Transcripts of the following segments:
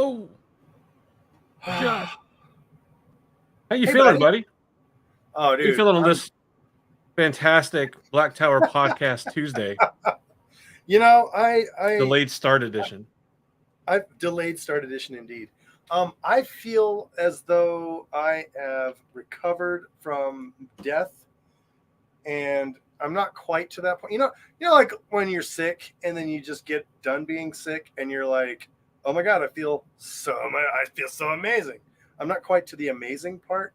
Yo, Josh, how you Hey, feeling, buddy. buddy? Oh, How you dude. feeling on this fantastic Black Tower Podcast Tuesday, You know, delayed start edition? I've delayed start edition indeed. I feel as though I have recovered from death, and I'm not quite to that point. Like when you're sick and then you just get done being sick, and you're like, "Oh my god, I feel so amazing." I'm not quite to the amazing part,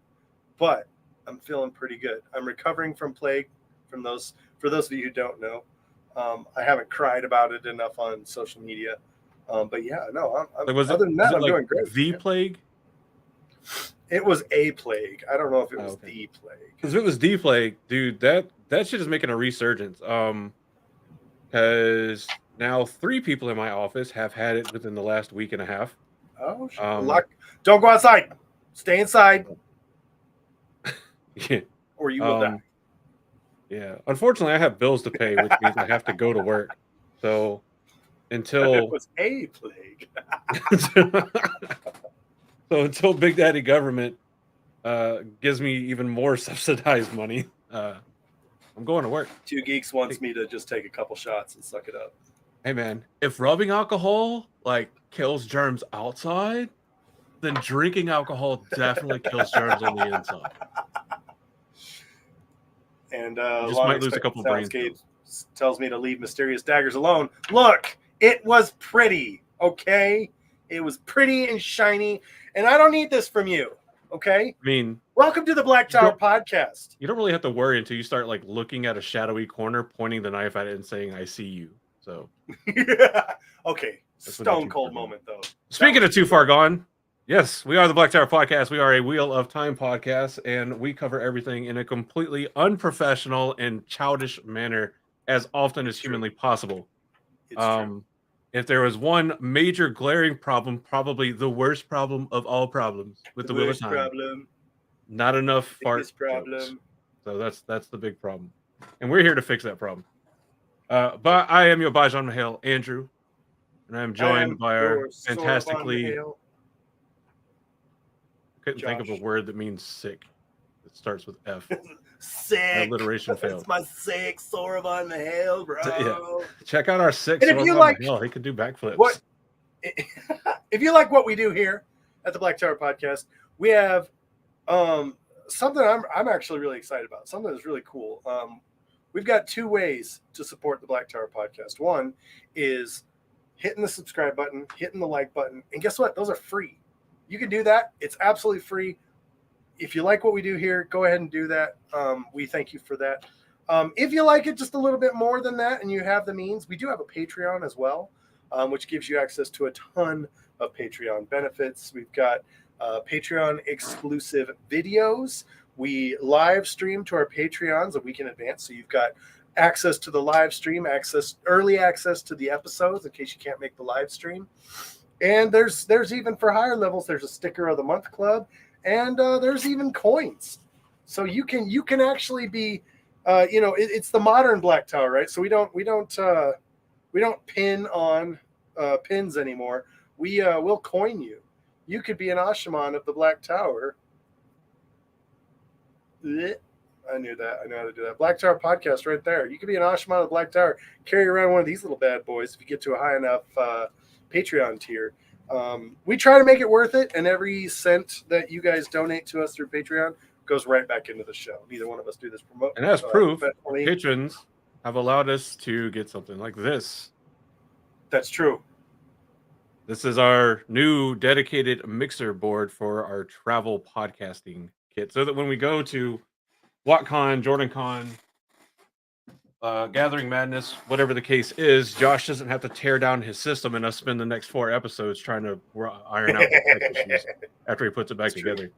but I'm feeling pretty good. I'm recovering from plague. For those of you who don't know, I haven't cried about it enough on social media. But yeah, no, other than that, I'm doing great. The plague? It was a plague. I don't know if it was Okay. the plague. Because if it was the plague, dude, that shit is making a resurgence. Because now 3 people in my office have had it within the last week and a half. Oh, don't go outside. Stay inside. Yeah. Or you will die. Yeah. Unfortunately, I have bills to pay, which means I have to go to work. So until it was a plague. So until Big Daddy government gives me even more subsidized money, I'm going to work. 2 Geeks wants me to just take a couple shots and suck it up. Hey man, if rubbing alcohol kills germs outside, then drinking alcohol definitely kills germs on the inside. And you just might lose a couple brain cells. Tells me to leave mysterious daggers alone. Look, it was pretty, okay? It was pretty and shiny, and I don't need this from you, okay? I mean, welcome to the Black Tower Podcast. You don't really have to worry until you start looking at a shadowy corner, pointing the knife at it, and saying, "I see you." So, okay, stone cold moment though. Speaking of too far gone. Yes, we are the Black Tower Podcast. We are a Wheel of Time podcast, and we cover everything in a completely unprofessional and childish manner as often as humanly possible. It's true. If there was one major glaring problem, probably the worst problem of all problems with the Wheel of Time, not enough fart jokes. So that's the big problem, and we're here to fix that problem. But I am your Bajan Mahale, Andrew, and I'm joined by our fantastically. Couldn't think of a word that means sick. It starts with F. Sick. Alliteration failed. It's my sick Soravan Mahale, bro. Yeah. Check out our sick Soravan Mahale. He can do backflips. If you like what we do here at the Black Tower Podcast, we have something I'm actually really excited about. Something that's really cool. We've got 2 ways to support the Black Tower Podcast. One is hitting the subscribe button, hitting the like button, and guess what? Those are free. You can do that. It's absolutely free. If you like what we do here, go ahead and do that. We thank you for that. If you like it just a little bit more than that and you have the means, we do have a Patreon as well, which gives you access to a ton of Patreon benefits. We've got Patreon exclusive videos. We live stream to our Patreons a week in advance. So you've got access to the live stream, early access to the episodes in case you can't make the live stream. And there's even for higher levels, there's a sticker of the month club, and there's even coins. So you can actually be, it's the modern Black Tower, right? So we don't pin on pins anymore. We'll coin you. You could be an Ashaman of the Black Tower. I knew that. I know how to do that. Black Tower Podcast right there. You could be an Ashaman of the Black Tower. Carry around one of these little bad boys if you get to a high enough Patreon tier. We try to make it worth it, and every cent that you guys donate to us through Patreon goes right back into the show. Neither one of us do this promote. And as proof, patrons have allowed us to get something like this. That's true. This is our new dedicated mixer board for our travel podcasting kit, so that when we go to WatCon, JordanCon, Gathering Madness, whatever the case is, Josh doesn't have to tear down his system and us spend the next 4 episodes trying to iron out the tech issues after he puts it back together.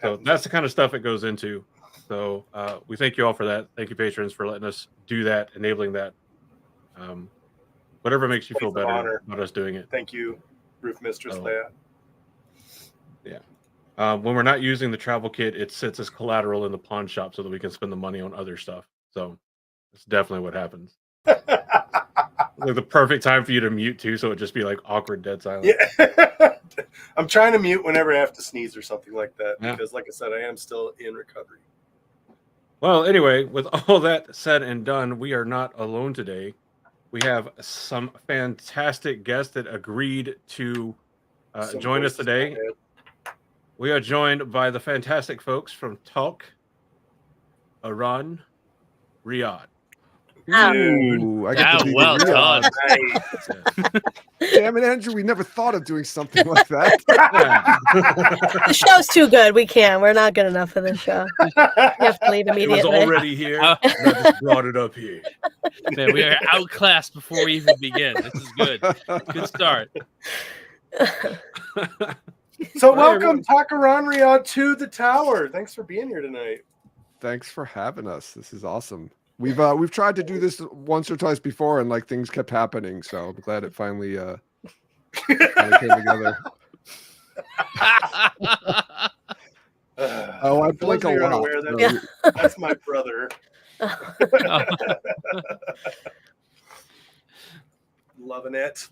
So that's the kind of stuff it goes into. So we thank you all for that. Thank you, patrons, for letting us do that, enabling that. Whatever makes you feel better about us doing it. Thank you, Roof Mistress Leia. Yeah. When we're not using the travel kit, it sits as collateral in the pawn shop so that we can spend the money on other stuff. So that's definitely what happens. The perfect time for you to mute too, so it'd just be awkward dead silence. Yeah. I'm trying to mute whenever I have to sneeze or something like that because, like I said, I am still in recovery. Well, anyway, with all that said and done, we are not alone today. We have some fantastic guests that agreed to join us today. We are joined by the fantastic folks from Talk Around Riyadh. Ooh, I get to be well done. Damn it, Andrew! We never thought of doing something like that. The show's too good. We can't. We're not good enough for this show. You have to leave immediately. It was already here. I just brought it up here. Man, we are outclassed before we even begin. This is good. Good start. So welcome, Takaran Riyadh, to the tower. Thanks for being here tonight. Thanks for having us. This is awesome. We've tried to do this once or twice before, and like things kept happening. So I'm glad it finally came together. I blink a lot. That's my brother. Loving it.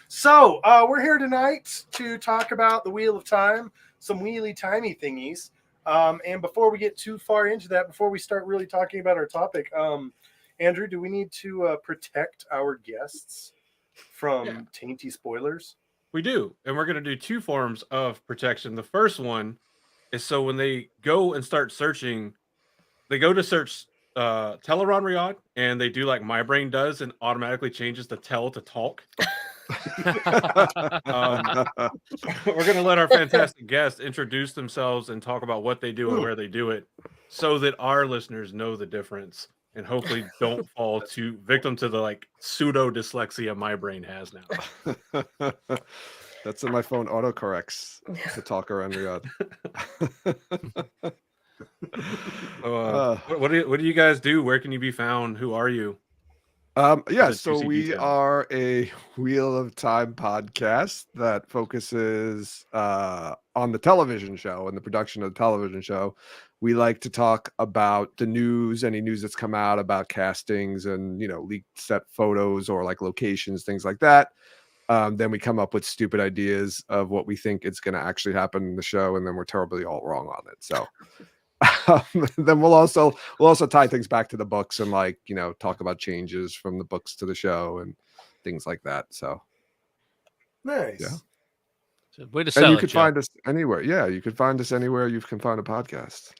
So we're here tonight to talk about the Wheel of Time, some wheelie-timey thingies. And before we get too far into that, before we start really talking about our topic, Andrew, do we need to protect our guests from tainty spoilers? We do. And we're going to do two forms of protection. The first one is so when they go and start searching, they go to search Teleron Riyadh, and they do like my brain does and automatically changes the tell to talk. We're going to let our fantastic guests introduce themselves and talk about what they do and where they do it so that our listeners know the difference and hopefully don't fall victim to the like pseudo dyslexia my brain has now. That's in my phone autocorrects to talk around Riyadh. What do you guys do? Where can you be found? Who are you? So we are a Wheel of Time podcast that focuses on the television show and the production of the television show. We like to talk about the news, any news that's come out about castings and, leaked set photos or like locations, things like that. Then we come up with stupid ideas of what we think is going to actually happen in the show, and then we're terribly all wrong on it. So then we'll also tie things back to the books and talk about changes from the books to the show and things like that. So nice. Yeah. Way to sell and you it, could Joe. find us anywhere. Yeah, you could find us anywhere you can find a podcast.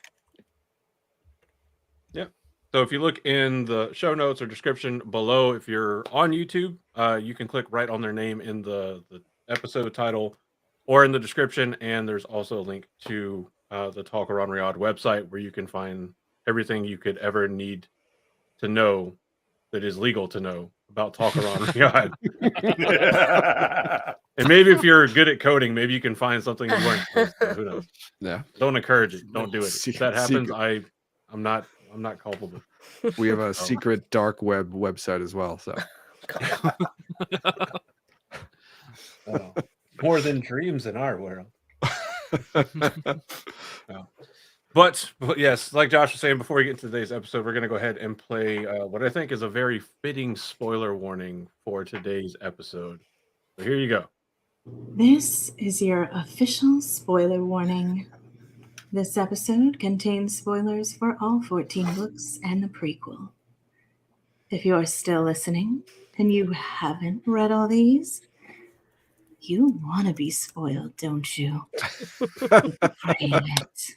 Yeah. So if you look in the show notes or description below, if you're on YouTube, you can click right on their name in the episode title or in the description, and there's also a link to the Talk Around Riyadh website where you can find everything you could ever need to know that is legal to know about Talk Around Riyadh. And maybe if you're good at coding, maybe you can find something you weren't supposed to. Who knows? Yeah. Don't encourage it. Don't do it. If that happens, I'm not culpable. We have a secret dark web website as well. So more than dreams in our world. But yes, like Josh was saying, before we get into today's episode, we're going to go ahead and play what I think is a very fitting spoiler warning for today's episode. So here you go. This is your official spoiler warning. This episode contains spoilers for all 14 books and the prequel. If you're still listening and you haven't read all these, you want to be spoiled, don't you? Brave it.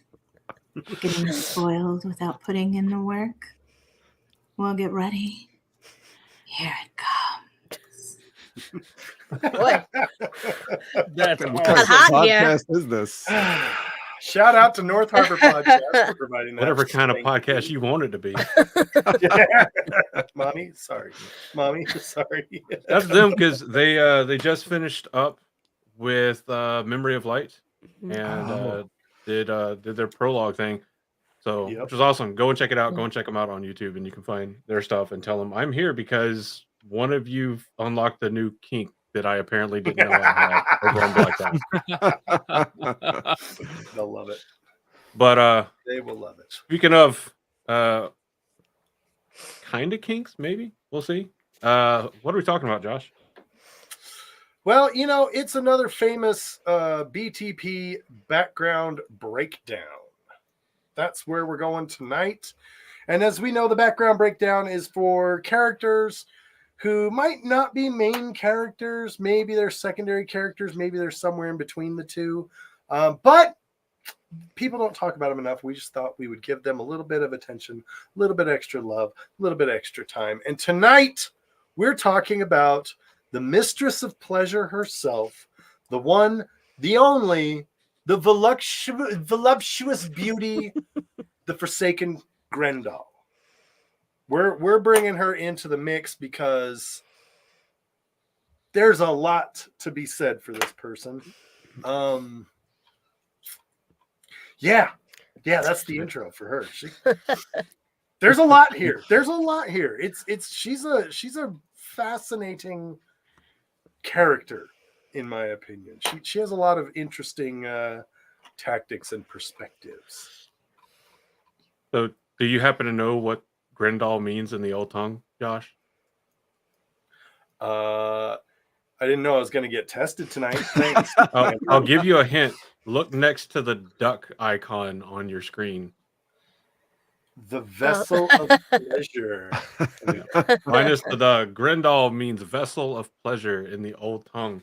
Getting spoiled without putting in the work? Well, get ready. Here it comes. Boy, That's what kind of hot here. podcast is this? Shout out to North Harbor Podcast for providing that. Whatever kind of podcast you want it to be. Mommy, sorry. That's them because they just finished up with Memory of Light and did their prologue thing. So which was awesome. Go and check it out. Go and check them out on YouTube, and you can find their stuff and tell them I'm here because one of you unlocked the new kink that I apparently didn't know I had over on Black Ops. They'll love it. But they will love it. Speaking of kind of kinks, maybe we'll see. What are we talking about, Josh? Well, it's another famous BTP background breakdown. That's where we're going tonight. And as we know, the background breakdown is for characters who might not be main characters. Maybe they're secondary characters. Maybe they're somewhere in between the two. But people don't talk about them enough. We just thought we would give them a little bit of attention, a little bit extra love, a little bit extra time. And tonight, we're talking about the mistress of pleasure herself, the one, the only, the voluptuous beauty, the forsaken Graendal. We're bringing her into the mix because there's a lot to be said for this person. Yeah, that's the intro for her. There's a lot here. She's a fascinating character, in my opinion. She has a lot of interesting tactics and perspectives. So, do you happen to know what Graendal means in the old tongue, Josh? I didn't know I was going to get tested tonight. Thanks. I'll give you a hint. Look next to the duck icon on your screen. The vessel of pleasure. Minus the Graendal means vessel of pleasure in the old tongue.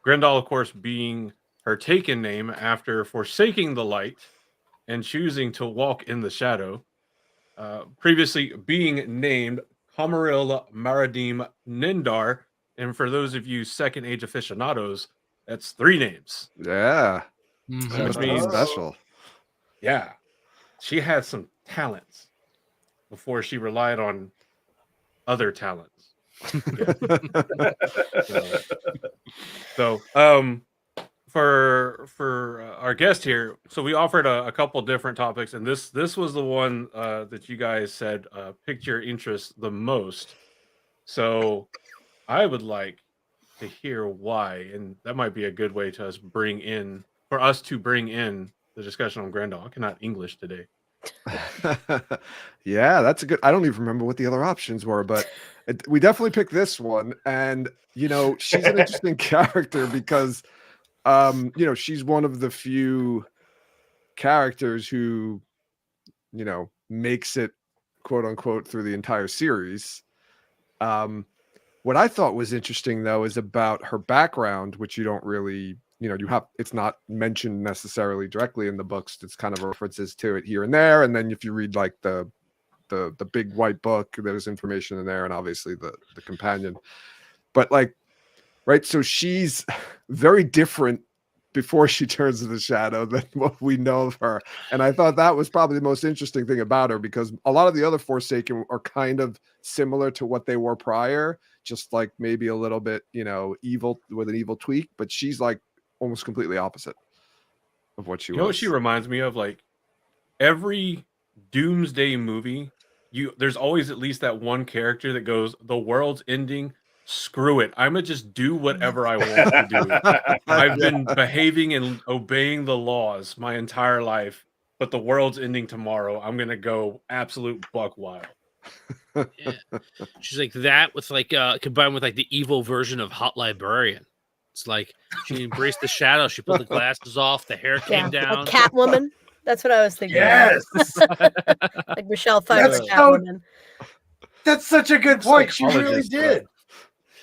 Graendal, of course, being her taken name after forsaking the light and choosing to walk in the shadow. Previously being named Camaril Maradim Nindar. And for those of you second age aficionados, that's 3 names. Yeah. Which means special. Yeah. She had some talents before she relied on other talents. So, for our guest here, so we offered a couple different topics, and this was the one that you guys said piqued your interest the most. So I would like to hear why, and that might be a good way to bring in the discussion on Graendal. I cannot English today. Yeah, that's a good. I don't even remember what the other options were, but we definitely picked this one. And she's an interesting character because she's one of the few characters who makes it, quote unquote, through the entire series. What I thought was interesting, though, is about her background, which you don't really, it's not mentioned necessarily directly in the books. It's kind of references to it here and there. And then if you read like the big white book, there's information in there, and obviously the companion. But right, so she's very different before she turns to the shadow than what we know of her. And I thought that was probably the most interesting thing about her, because a lot of the other Forsaken are kind of similar to what they were prior, just like maybe a little bit, evil with an evil tweak, but she's like almost completely opposite of what she was. You know what she reminds me of? Like every doomsday movie, there's always at least that one character that goes, the world's ending, screw it, I'm gonna just do whatever I want to do. I've been behaving and obeying the laws my entire life, but the world's ending tomorrow, I'm gonna go absolute buck wild. Yeah. She's like that with combined with like the evil version of Hot Librarian. It's like she embraced the shadow, she put the glasses off, the hair came down. Like Catwoman. That's what I was thinking. Yes. Like Michelle Pfeiffer's That's Catwoman. That's such a good point. She really did.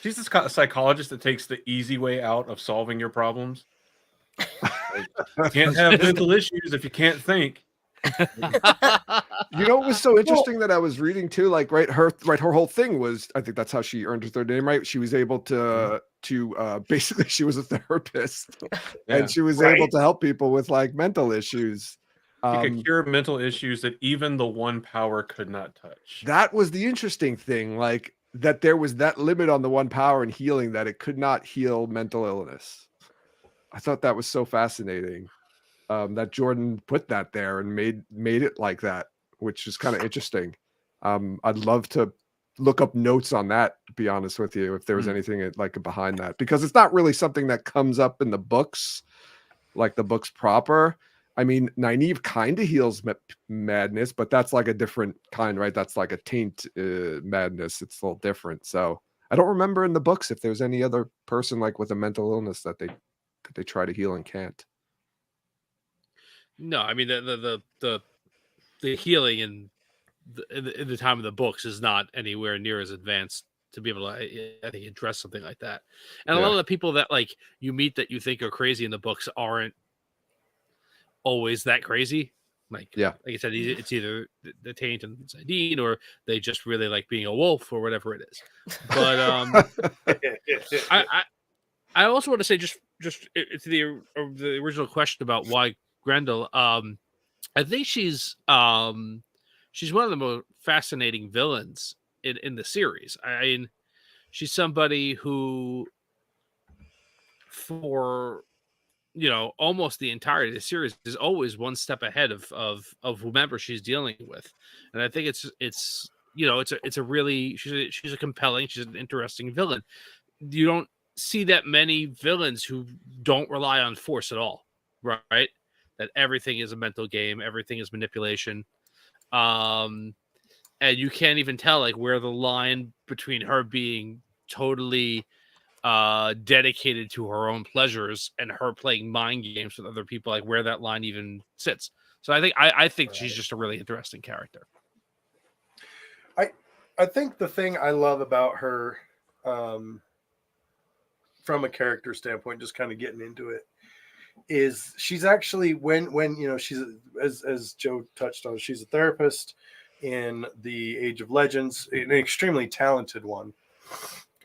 She's a psychologist that takes the easy way out of solving your problems. You can't have mental issues if you can't think. You know what was so interesting that I was reading too? Like, her whole thing was, I think that's how she earned her third name, right? She was able to basically, she was a therapist, and she was able to help people with like mental issues. She could cure mental issues that even the one power could not touch. That was the interesting thing, like that there was that limit on the one power in healing, that it could not heal mental illness. I thought that was so fascinating. That Jordan put that there and made it like that, which is kind of interesting. I'd love to look up notes on that, to be honest with you, if there was anything like behind that, because it's not really something that comes up in the books, like the books proper. I mean, Nynaeve kind of heals madness, but that's like a different kind, right? That's like a taint madness. It's a little different. So I don't remember in the books if there's any other person like with a mental illness that they try to heal and can't. No, I mean the healing in the time of the books is not anywhere near as advanced to be able to, I think, address something like that. And a lot of the people that like you meet that you think are crazy in the books aren't always that crazy. Like I said, it's either the taint and Sidine, or they just really like being a wolf or whatever it is. But I also want to say just to the original question about why Graendal. I think she's one of the most fascinating villains in the series. I mean, she's somebody who, for almost the entirety of the series, is always one step ahead of whomever she's dealing with, and I think it's a really she's a compelling, she's an interesting villain. You don't see that many villains who don't rely on force at all, right? That everything is a mental game, everything is manipulation. And you can't even tell like where the line between her being totally dedicated to her own pleasures and her playing mind games with other people, like where that line even sits. So I think she's just a really interesting character. I think the thing I love about her, from a character standpoint, just kind of getting into it, is she's actually when she's, as Joe touched on, she's a therapist in the Age of Legends, an extremely talented one.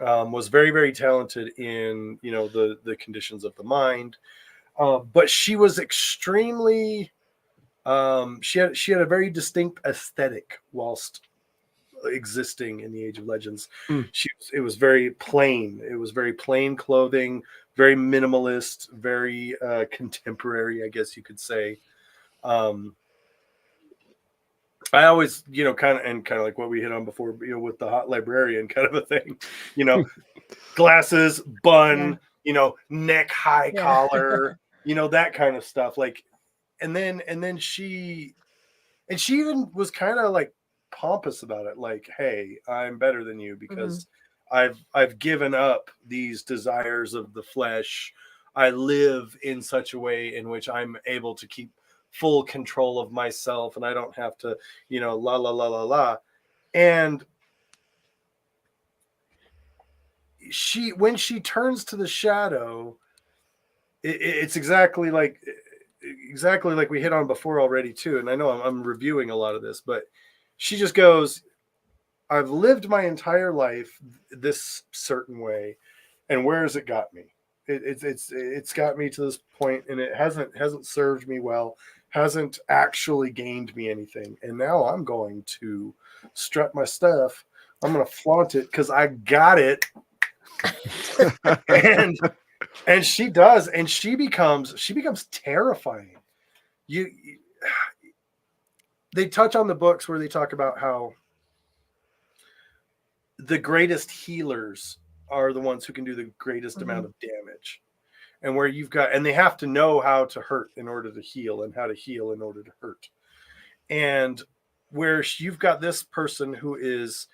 Was very, very talented in the conditions of the mind, but she was extremely she had a very distinct aesthetic whilst existing in the Age of Legends. It was very plain. It was very plain clothing, very minimalist, very contemporary, I guess you could say. I always, kind of like what we hit on before, with the hot librarian kind of a thing, glasses, bun, neck high collar, that kind of stuff. Like, and then she even was kind of like pompous about it. Like, hey, I'm better than you because I've given up these desires of the flesh. I live in such a way in which I'm able to keep full control of myself, and I don't have to, la la la la la. And when she turns to the shadow, it's exactly like we hit on before already too. And I know I'm reviewing a lot of this, but she just goes, I've lived my entire life this certain way, and where has it got me? It's got me to this point, and it hasn't served me well, hasn't actually gained me anything. And now I'm going to strut my stuff. I'm going to flaunt it because I got it. and she does, and she becomes terrifying. They touch on the books where they talk about how the greatest healers are the ones who can do the greatest amount of damage. And where and they have to know how to hurt in order to heal, and how to heal in order to hurt. And where you've got this person who is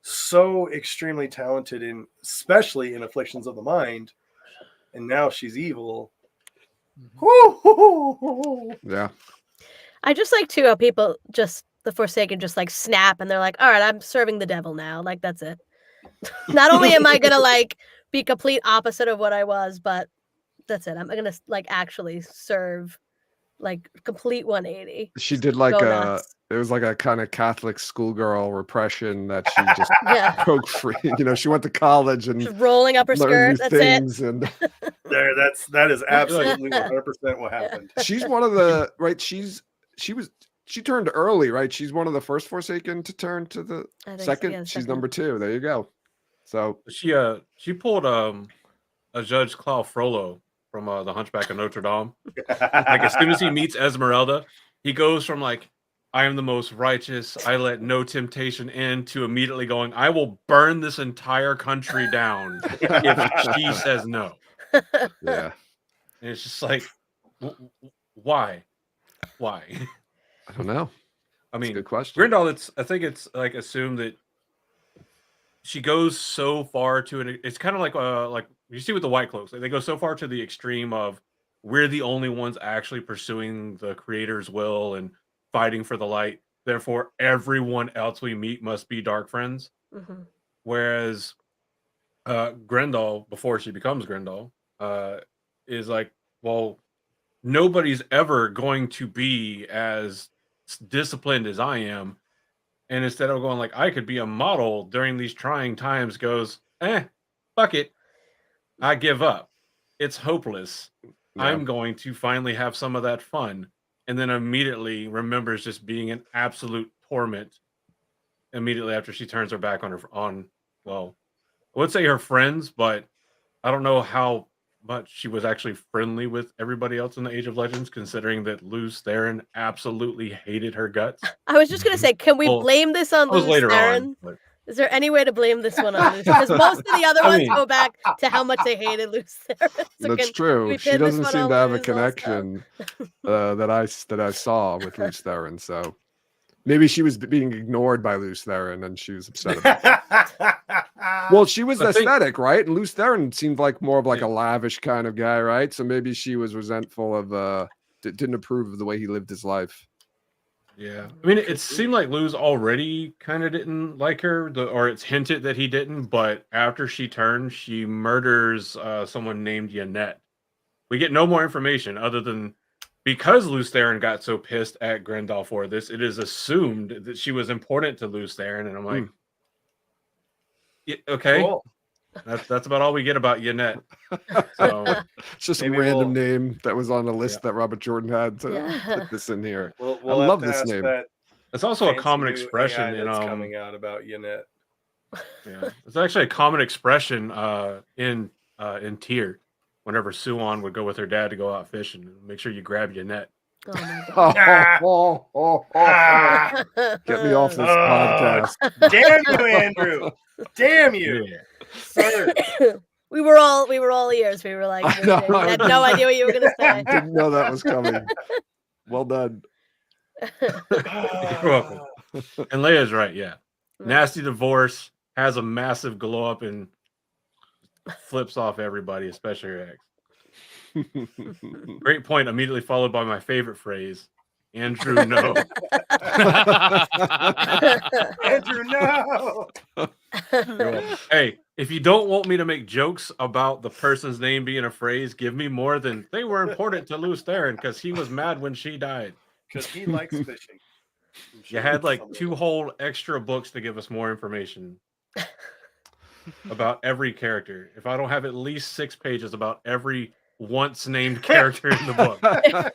so extremely talented especially in afflictions of the mind, and now she's evil. Yeah. I just like how people the Forsaken just like snap, and they're like, all right, I'm serving the devil now. Like, that's it. Not only am I gonna like be complete opposite of what I was, but that's it. I'm gonna like actually serve, like, complete 180. She did like it was like a kind of Catholic schoolgirl repression that she just broke free. She went to college and just rolling up her skirt. That's things it. And that is absolutely 100% what happened. She's one of the right. She turned early, right? She's one of the first Forsaken to turn to the second. So, yeah, she's number 2. There you go. So she pulled a Judge Claude Frollo from the Hunchback of Notre Dame. Like, as soon as he meets Esmeralda, he goes from like, I am the most righteous, I let no temptation in, to immediately going, I will burn this entire country down if she says no. Yeah. And it's just like, why? I don't know. I mean, good question. Graendal, I think it's like assumed that she goes so far to an. It's kind of like you see with the White Cloaks. They go so far to the extreme of we're the only ones actually pursuing the Creator's will and fighting for the light. Therefore, everyone else we meet must be dark friends. Mm-hmm. Whereas Graendal, before she becomes Graendal, is like, well, nobody's ever going to be as disciplined as I am. And instead of going like, I could be a model during these trying times, goes, fuck it. I give up. It's hopeless. Yeah. I'm going to finally have some of that fun. And then immediately remembers just being an absolute torment immediately after she turns her back on well, I would say her friends, but I don't know how much she was actually friendly with everybody else in the Age of Legends, considering that Luz Theron absolutely hated her guts. I was just gonna say, can we blame this on Luz Theron? Is there any way to blame this one on Luz? Because most of the other ones go back to how much they hated Luz Theron. So that's true. She doesn't seem to have a connection that I saw with Luz Theron. So maybe she was being ignored by Luz Theron and she was upset about it. Well, she was aesthetic, right? And Luz Theron seemed like more of like a lavish kind of guy, right? So maybe she was resentful of didn't approve of the way he lived his life. Yeah, I mean, it seemed like Luz already kind of didn't like her, or it's hinted that he didn't. But after she turned, she murders someone named Yannette. We get no more information other than because Luz Theron got so pissed at Graendal for this, it is assumed that she was important to Luz Theron, and I'm like, yeah, okay, cool. That's about all we get about Yannette. So it's just a random name that was on a list that Robert Jordan had to put this in here. We'll I love this name. It's also a common expression in coming out about Yannette. Yeah, it's actually a common expression in Tyr. Whenever Suan would go with her dad to go out fishing, make sure you grab Yannette. Oh my God. Get me off this podcast. Damn you, Andrew. Damn you. Yeah. Sir. We were all ears. We were like, I had no idea what you were gonna say. Didn't know that was coming. Well done. You're welcome. And Leia's right, yeah. Nasty divorce, has a massive glow up and flips off everybody, especially her ex. Great point, immediately followed by my favorite phrase, Andrew, no. Andrew, no. Hey, if you don't want me to make jokes about the person's name being a phrase, give me more than they were important to Luz Theron because he was mad when she died. Because he likes fishing. You had like 2 whole extra books to give us more information about every character. If I don't have at least 6 pages about every once named character in the book,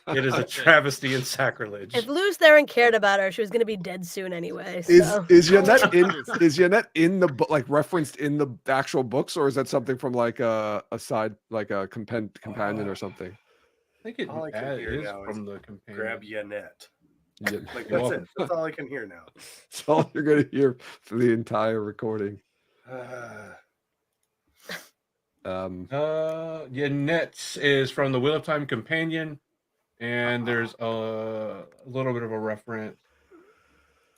it is a travesty and sacrilege. If Luz Theron cared about her, she was going to be dead soon anyway. So. Is Yannette in the book, like referenced in the actual books, or is that something from like a side, like a companion or something? I think it is from the companion. Grab Yannette. Like, that's it. That's all I can hear now. That's all you're going to hear for the entire recording. Yannette is from the Wheel of Time companion, and there's a little bit of a reference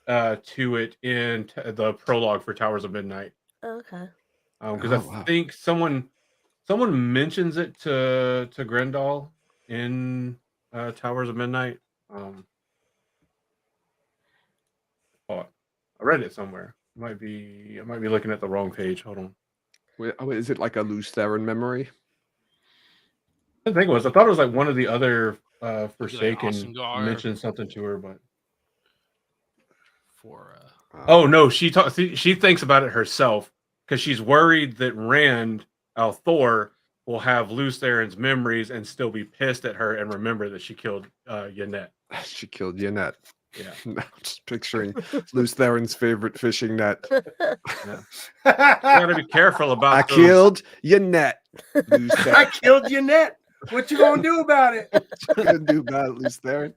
to it in the prologue for Towers of Midnight. Okay. Because I think someone mentions it to Graendal in Towers of Midnight. I read it somewhere. I might be looking at the wrong page. Hold on. Wait, is it like a Luz Theron memory? I think it was. I thought it was like one of the other Forsaken mentioned something to her, but oh no, she thinks about it herself because she's worried that Rand Althor will have Luz Theron's memories and still be pissed at her and remember that she killed Yannette. She killed Yannette. Yeah. I'm just picturing Luz Theron's favorite fishing net. Yeah. You gotta be careful about I killed Yannette. I killed Yannette. What you gonna do about it? What you gonna do about it, Luz Theron?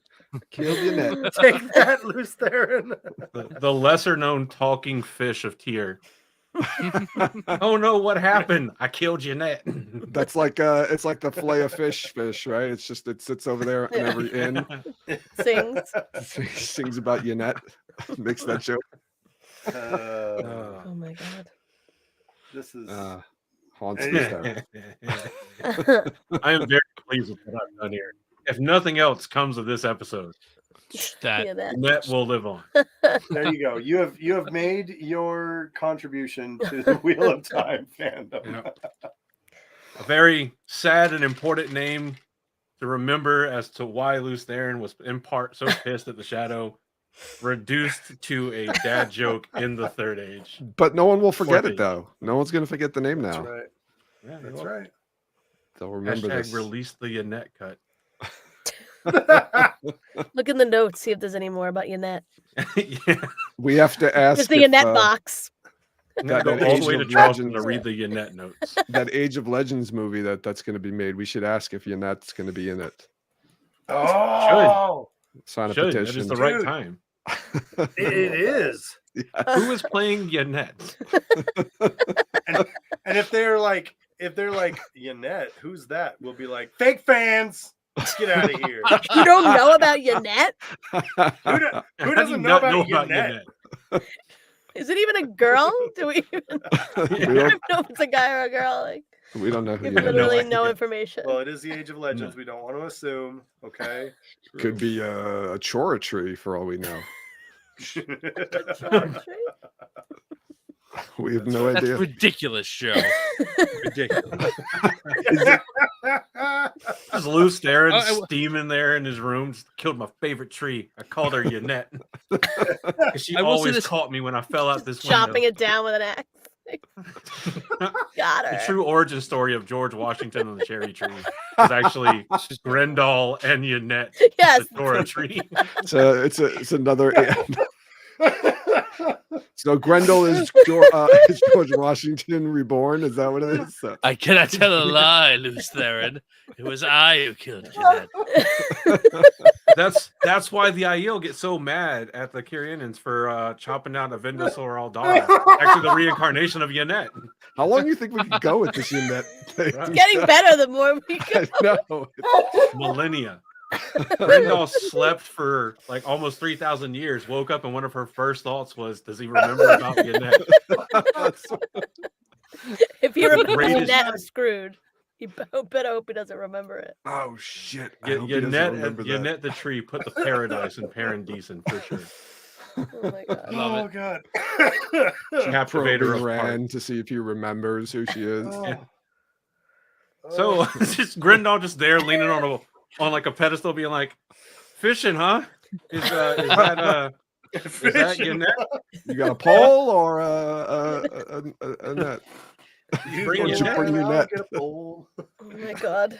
Killed Yannette. Take that, Luz Theron. The lesser known talking fish of Tyr. Oh no, what happened? I killed Yannette. That's like it's like the fillet of fish, right? It's just it sits over there in every inn. Sings about Yannette. Makes that joke. Oh my god. This is haunts Hey, me yeah. there. I am very pleased with what I've done here. If nothing else comes of this episode, That Yeah, that. Net will live on. There you go. You have made your contribution to the Wheel of Time fandom. Yeah. A very sad and important name to remember as to why Luce Theron was in part so pissed at the Shadow, reduced to a dad joke in the Third Age. But no one will forget Poor it, though. No one's going to forget the name That's now. right. Yeah, That's right. They'll remember Hashtag this. release the Yannette cut. Look in the notes, see if there's any more about Yannette. Yeah. We have to ask There's the if, Yannette box. Go that all Age the way to of Charleston Legends- to read the Yannette notes. that Age of Legends movie that's going to be made. We should ask if Yannette's going to be in it. Oh, Sign a Should. That petition. is the right Dude. time. it is. Who is playing Yannette? And if they're like Yannette, who's that? We'll be like fake fans. Let's get out of here. You don't know about Yannette? Who How do you doesn't know not about know Yannette? Is it even a girl? Do we even I we, don't don't, know if it's a guy or a girl? Like, we don't know who we have Yannette literally is. idea. no information. Well, it is the Age of Legends. No. We don't want to assume. Okay. Could be a Chora tree for all we know. We have no That's idea. ridiculous, Joe. Ridiculous. Just Luce Theron I- steaming there in his room. Just killed my favorite tree. I called her Yannette. 'Cause she I will say always this- caught me when I fell out this Chopping window. it down with an axe. Got her. The true origin story of George Washington and the cherry tree is actually Graendal and Yannette. Yes. The Dora tree. So it's another. So Grendel is George Washington reborn. Is that what it is? So, I cannot tell a lie, Luce Theron. It was I who killed Jeanette. That's why the Aiel get so mad at the Kyrianans for chopping down a Vindasor Aldana. Actually, the reincarnation of Yannette. how long do you think we could go with this Yannette thing? It's getting better the more we go. I know. Millennia. Graendal slept for like almost 3,000 years, woke up, and one of her first thoughts was, does he remember about Yannette? If he remembers greatest- Yannette, I'm screwed. You better hope he doesn't remember it. Oh shit! I hope he doesn't remember that. Yannette the tree put the paradise in Paradisen for sure. Oh my god. Love Oh it. God. Captivator Probing of Ran heart. to see if he remembers who she is. Oh. Yeah. So it's just Graendal just there leaning on like a pedestal, being like, "Fishing, huh? Is that Yannette? You got a pole or a net? Bring Why don't your you net. bring your I'll net? get a bowl. Oh my god.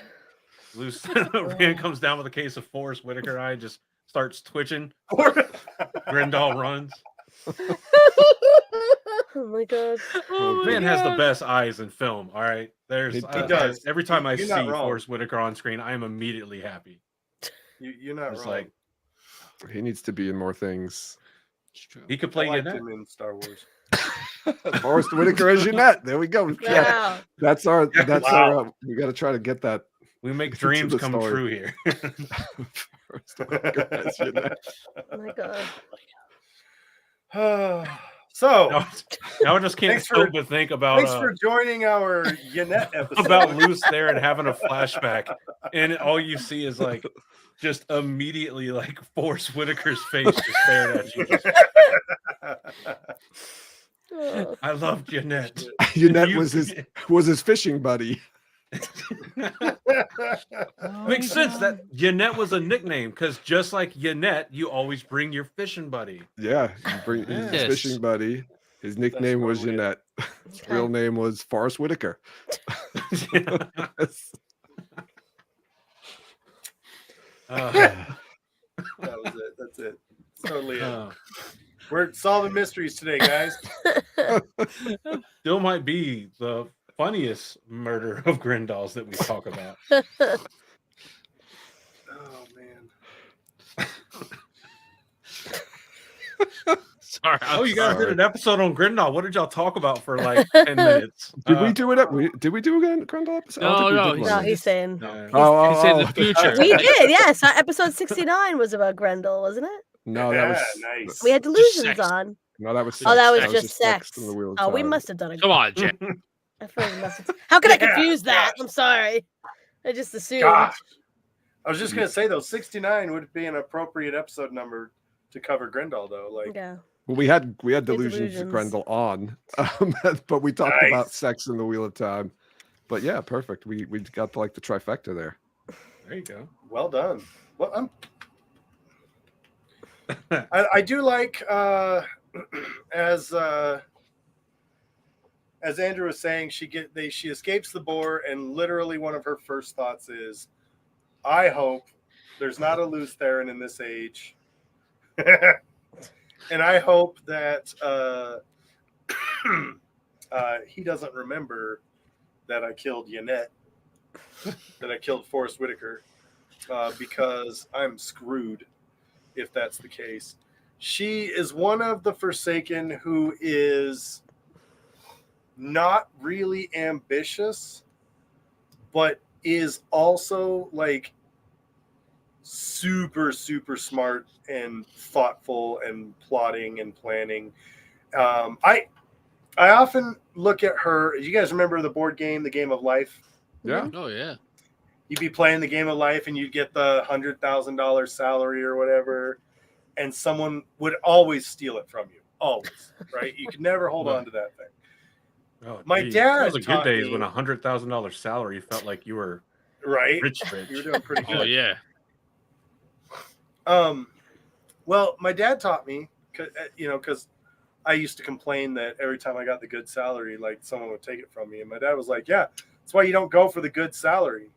Luce Rand comes down with a case of Forrest Whitaker eye, just starts twitching. Graendal runs. Oh my god. Oh my Man has the God. best eyes in film. All right, He does. Every time I You're see not wrong. Forrest Whitaker on screen, I am immediately happy. You're not It's wrong. like He needs to be in more things. he could I play liked Yannette. him in Star Wars. Forrest Whitaker as Jeanette. There we go. Wow. That's our. Wow. We got to try to get that. We make To dreams the come story. true here. Forrest Whitaker as Jeanette. Oh my god. So, now I just can't Thanks for- help but think about thanks for joining our Yannette episode. about Luce there and having a flashback, and all you see is like just immediately like Forrest Whitaker's face just staring at you. Oh. I love Yannette. Jeanette You- was his fishing buddy. Makes sense that Yannette was a nickname because just like Yannette, you always bring your fishing buddy. Yeah, you bring his Yes. fishing buddy. His nickname was weird. Jeanette. His real name was Forrest Whitaker. That was it. That's it. Totally it. We're solving mysteries today, guys. Still might be the funniest murder of Grendals that we talk about. Oh man. Sorry. Oh, you guys sorry. did an episode on Grendal. What did y'all talk about for like 10 minutes? Did we do it? Did we do a Grendel episode? I don't No, think we did no, one. No, he's saying. Oh, He said the future. We did, yes. Episode 69 was about Graendal, wasn't it? No, that was nice. We had Just delusions sex. on. No, that was Oh, that sex. was just sex. in the Wheel of Oh, we Time. must have done it. Come on, Jay. I feel like we must have... How could I confuse that? gosh. I'm sorry. I just assumed. Gosh. I was just going to say, though, 69 would be an appropriate episode number to cover Graendal, though. Like, Yeah. Well, we had Delusions of Delusions. Graendal on, but we talked Nice. about sex in the Wheel of Time. But yeah, perfect. We got like the trifecta there. There you go. well done. Well, I do like as Andrew was saying, she escapes the boar, and literally one of her first thoughts is, I hope there's not a loose Theron in this age. And I hope that he doesn't remember that I killed Yannette, that I killed Forrest Whitaker, because I'm screwed if that's the case. She is one of the Forsaken who is not really ambitious, but is also like super, super smart and thoughtful and plotting and planning. I often look at her. You guys remember the board game, The Game of Life? Yeah. Oh yeah. You'd be playing the Game of Life and you'd get the $100,000 salary or whatever, and someone would always steal it from you. Always, right? You could never hold on to that thing. Oh, My geez. dad That was a good taught days me- when $100,000 salary felt like you were Right? rich. You were doing pretty good. Oh yeah. Well, my dad taught me, because I used to complain that every time I got the good salary, like someone would take it from me. And my dad was like, yeah, that's why you don't go for the good salary.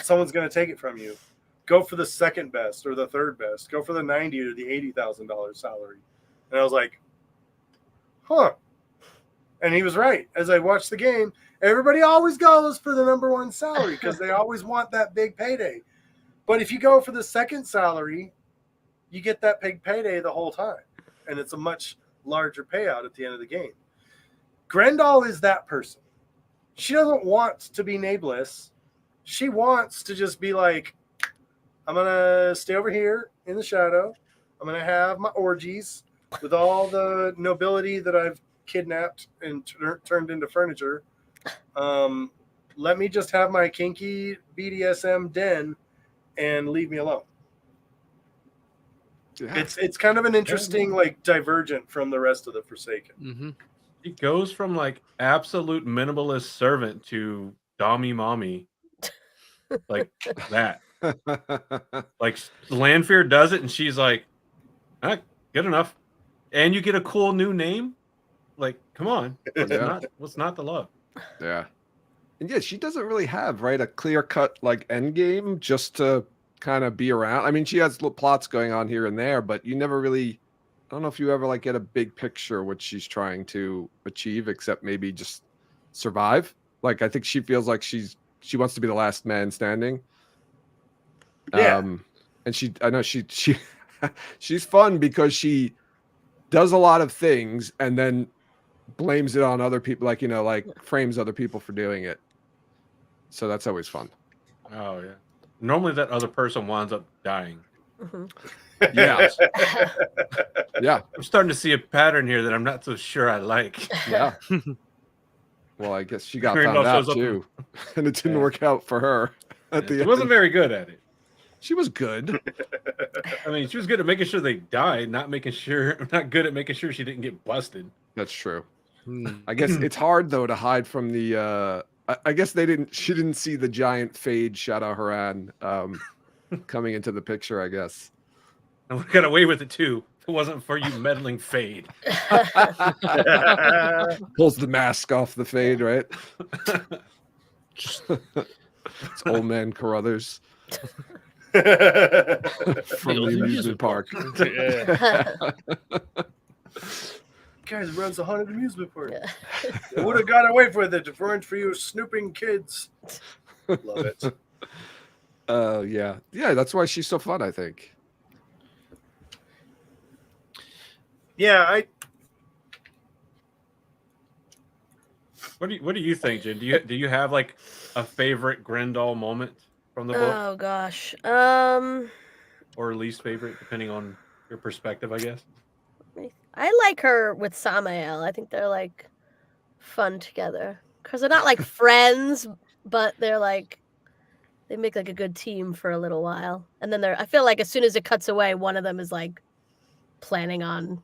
Someone's going to take it from you. Go for the second best or the third best. Go for the $90,000 or the $80,000 salary. And I was like, huh. And he was right. As I watched the game, everybody always goes for the number one salary because they always want that big payday. But if you go for the second salary, you get that big payday the whole time. And it's a much larger payout at the end of the game. Graendal is that person. She doesn't want to be nameless. She wants to just be like, I'm going to stay over here in the shadow. I'm going to have my orgies with all the nobility that I've kidnapped and turned into furniture. Let me just have my kinky BDSM den and leave me alone. Yeah. It's kind of an interesting, like, divergent from the rest of the Forsaken. Mm-hmm. He goes from like absolute minimalist servant to dommy mommy, like that. Like Lanfear does it, and she's like, ah, good enough. And you get a cool new name. Like, come on, what's not the love? Yeah. And yeah, she doesn't really have a clear cut like end game just to kind of be around. I mean, she has little plots going on here and there, but you never really, I don't know if you ever like get a big picture what she's trying to achieve, except maybe just survive. Like, I think she feels like she wants to be the last man standing. Yeah. And I know she she's fun because she does a lot of things and then blames it on other people, like frames other people for doing it. So that's always fun. Oh yeah. Normally that other person winds up dying. Mm-hmm. Yeah. Yeah. I'm starting to see a pattern here that I'm not so sure I like. Yeah. Well, I guess she got Graendal found out shows up too, and it didn't Yeah. work out for her at the She end. wasn't very good at it. She was good. I mean, she was good at making sure they died, not good at making sure she didn't get busted. That's true. I guess it's hard though to hide from the. I guess she didn't see the giant fade Shadow Haran coming into the picture. I guess. And we got away with it too. If it wasn't for you meddling Fade. Pulls the mask off the Fade, right? It's old man Carruthers from the amusement park. Yeah. Guys, runs a haunted amusement park. They would have got away with it if it weren't for you snooping kids. Love it. Yeah. That's why she's so fun, I think. Yeah, What do you think, Jen? Do you have like a favorite Graendal moment from the book, Oh gosh. or least favorite, depending on your perspective, I guess? I like her with Samael. I think they're like fun together because they're not like friends, but they're like they make like a good team for a little while, and then I feel like as soon as it cuts away, one of them is like planning on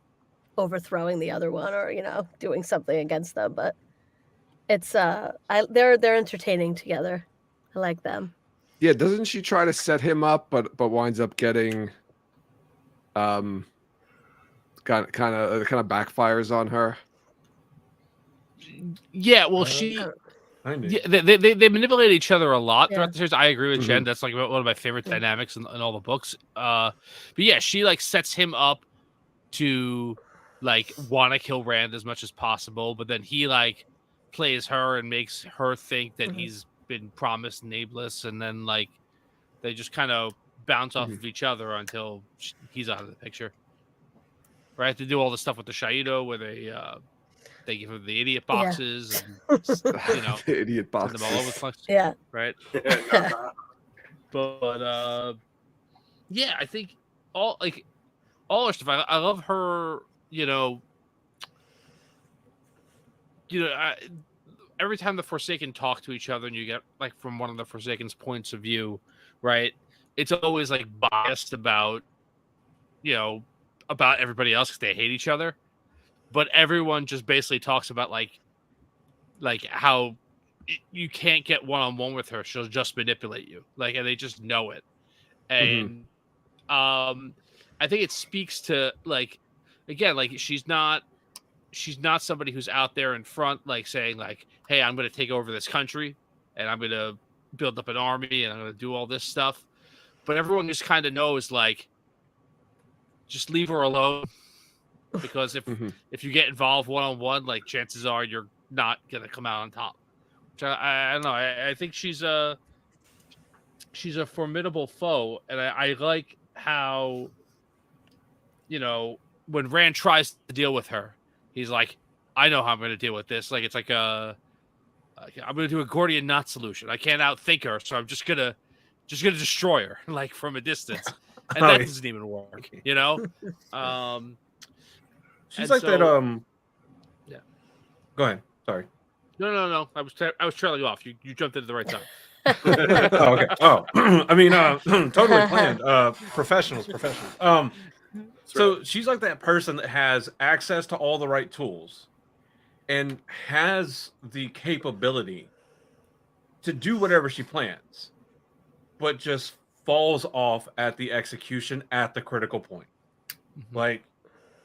overthrowing the other one, or doing something against them. But it's they're entertaining together. I like them. Yeah, doesn't she try to set him up, but winds up getting kind of backfires on her? Yeah, well, they manipulate each other a lot throughout the series. I agree with Jen. That's like one of my favorite dynamics in all the books. But yeah, she like sets him up to like want to kill Rand as much as possible, but then he like plays her and makes her think that he's been promised nameless, and then like they just kind of bounce off of each other until he's out of the picture. Right? They do all the stuff with the Shaido where they give him the idiot boxes, and the idiot boxes. Them all over the place. Yeah. Right. But yeah, I think all her stuff. I love her. Every time the Forsaken talk to each other, and you get like from one of the Forsaken's points of view, right? It's always like biased about everybody else because they hate each other. But everyone just basically talks about like how you can't get one-on-one with her. She'll just manipulate you. Like, and they just know it. And I think it speaks to like, again, like she's not somebody who's out there in front, like saying like, hey, I'm going to take over this country and I'm going to build up an army and I'm going to do all this stuff. But everyone just kind of knows, like, just leave her alone. Because if you get involved one-on-one, like chances are you're not gonna come out on top. Which I don't know. I think she's a formidable foe, and I like how when Rand tries to deal with her, he's like, I know how I'm gonna deal with this. Like it's like I'm gonna do a Gordian knot solution. I can't outthink her, so I'm just gonna destroy her like from a distance, and that doesn't even work. She's like that. Yeah. Go ahead. Sorry. No. I was trailing off. You jumped in at the right time. Oh, okay. Oh, I mean, totally planned. Professionals. So she's like that person that has access to all the right tools, and has the capability to do whatever she plans, but just falls off at the execution at the critical point. Like.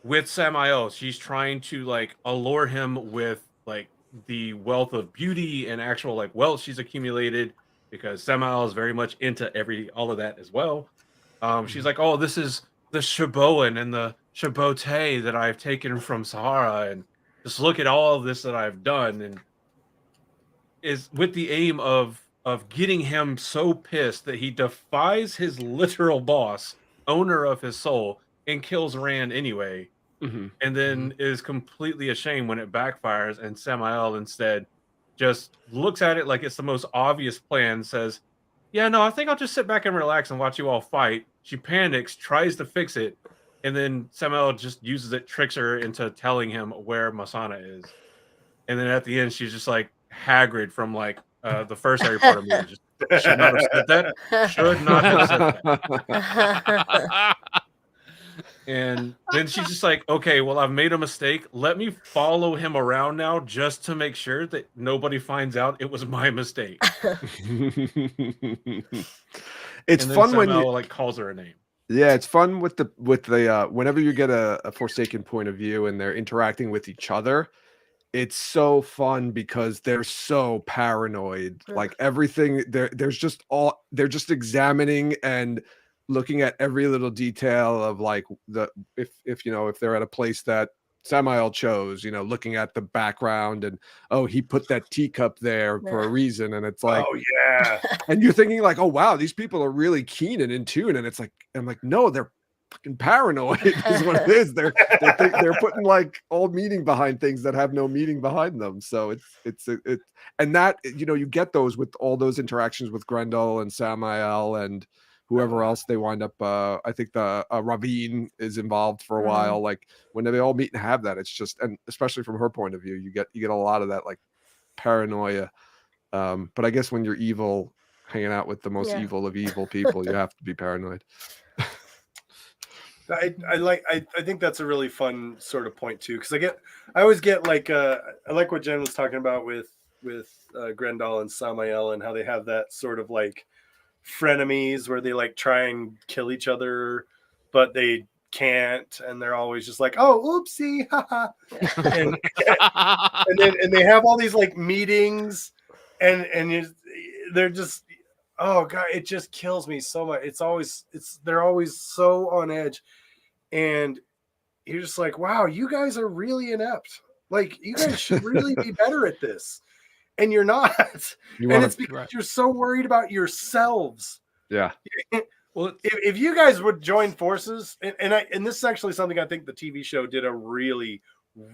With Samael, she's trying to like allure him with like the wealth of beauty and actual like wealth she's accumulated, because Samael is very much into all of that as well. She's like, oh, this is the Shaboan and the Shabote that I've taken from Sahara, and just look at all of this that I've done, and is with the aim of getting him so pissed that he defies his literal boss, owner of his soul, and kills Rand anyway, and then is completely ashamed when it backfires, and Samael instead just looks at it like it's the most obvious plan, says, yeah, no, I think I'll just sit back and relax and watch you all fight. She panics, tries to fix it, and then Samael just uses it, tricks her into telling him where Masana is. And then at the end, she's just like Hagrid from like the first Harry Potter movie. Just should not have said that. Should not have said that. And then she's just like, okay, well, I've made a mistake. Let me follow him around now just to make sure that nobody finds out it was my mistake. It's fun when you like calls her a name. Yeah, it's fun with the whenever you get a Forsaken point of view and they're interacting with each other. It's so fun because they're so paranoid. Like everything, they're just examining and looking at every little detail of like if they're at a place that Samael chose, looking at the background and he put that teacup there for a reason, and it's like, oh yeah, and you're thinking like, oh wow, these people are really keen and in tune, and it's like, I'm like, no, they're fucking paranoid is what it is. They're putting like all meaning behind things that have no meaning behind them. So it's and that you get those with all those interactions with Graendal and Samael and whoever else they wind up. I think the Ravine is involved for a while. Like when they all meet and have that, it's just, and especially from her point of view, you get a lot of that like paranoia. But I guess when you're evil, hanging out with the most evil of evil people, you have to be paranoid. I think that's a really fun sort of point too, because I always get like I like what Jen was talking about with Graendal and Samael, and how they have that sort of like frenemies where they like try and kill each other, but they can't, and they're always just like, oh, oopsie, haha. and they have all these like meetings, and they're just, oh god, it just kills me so much. They're always so on edge, and you're just like, wow, you guys are really inept. Like, you guys should really be better at this, and you're not. It's because you're so worried about yourselves. Yeah. Well, if you guys would join forces, and this is actually something I think the TV show did a really,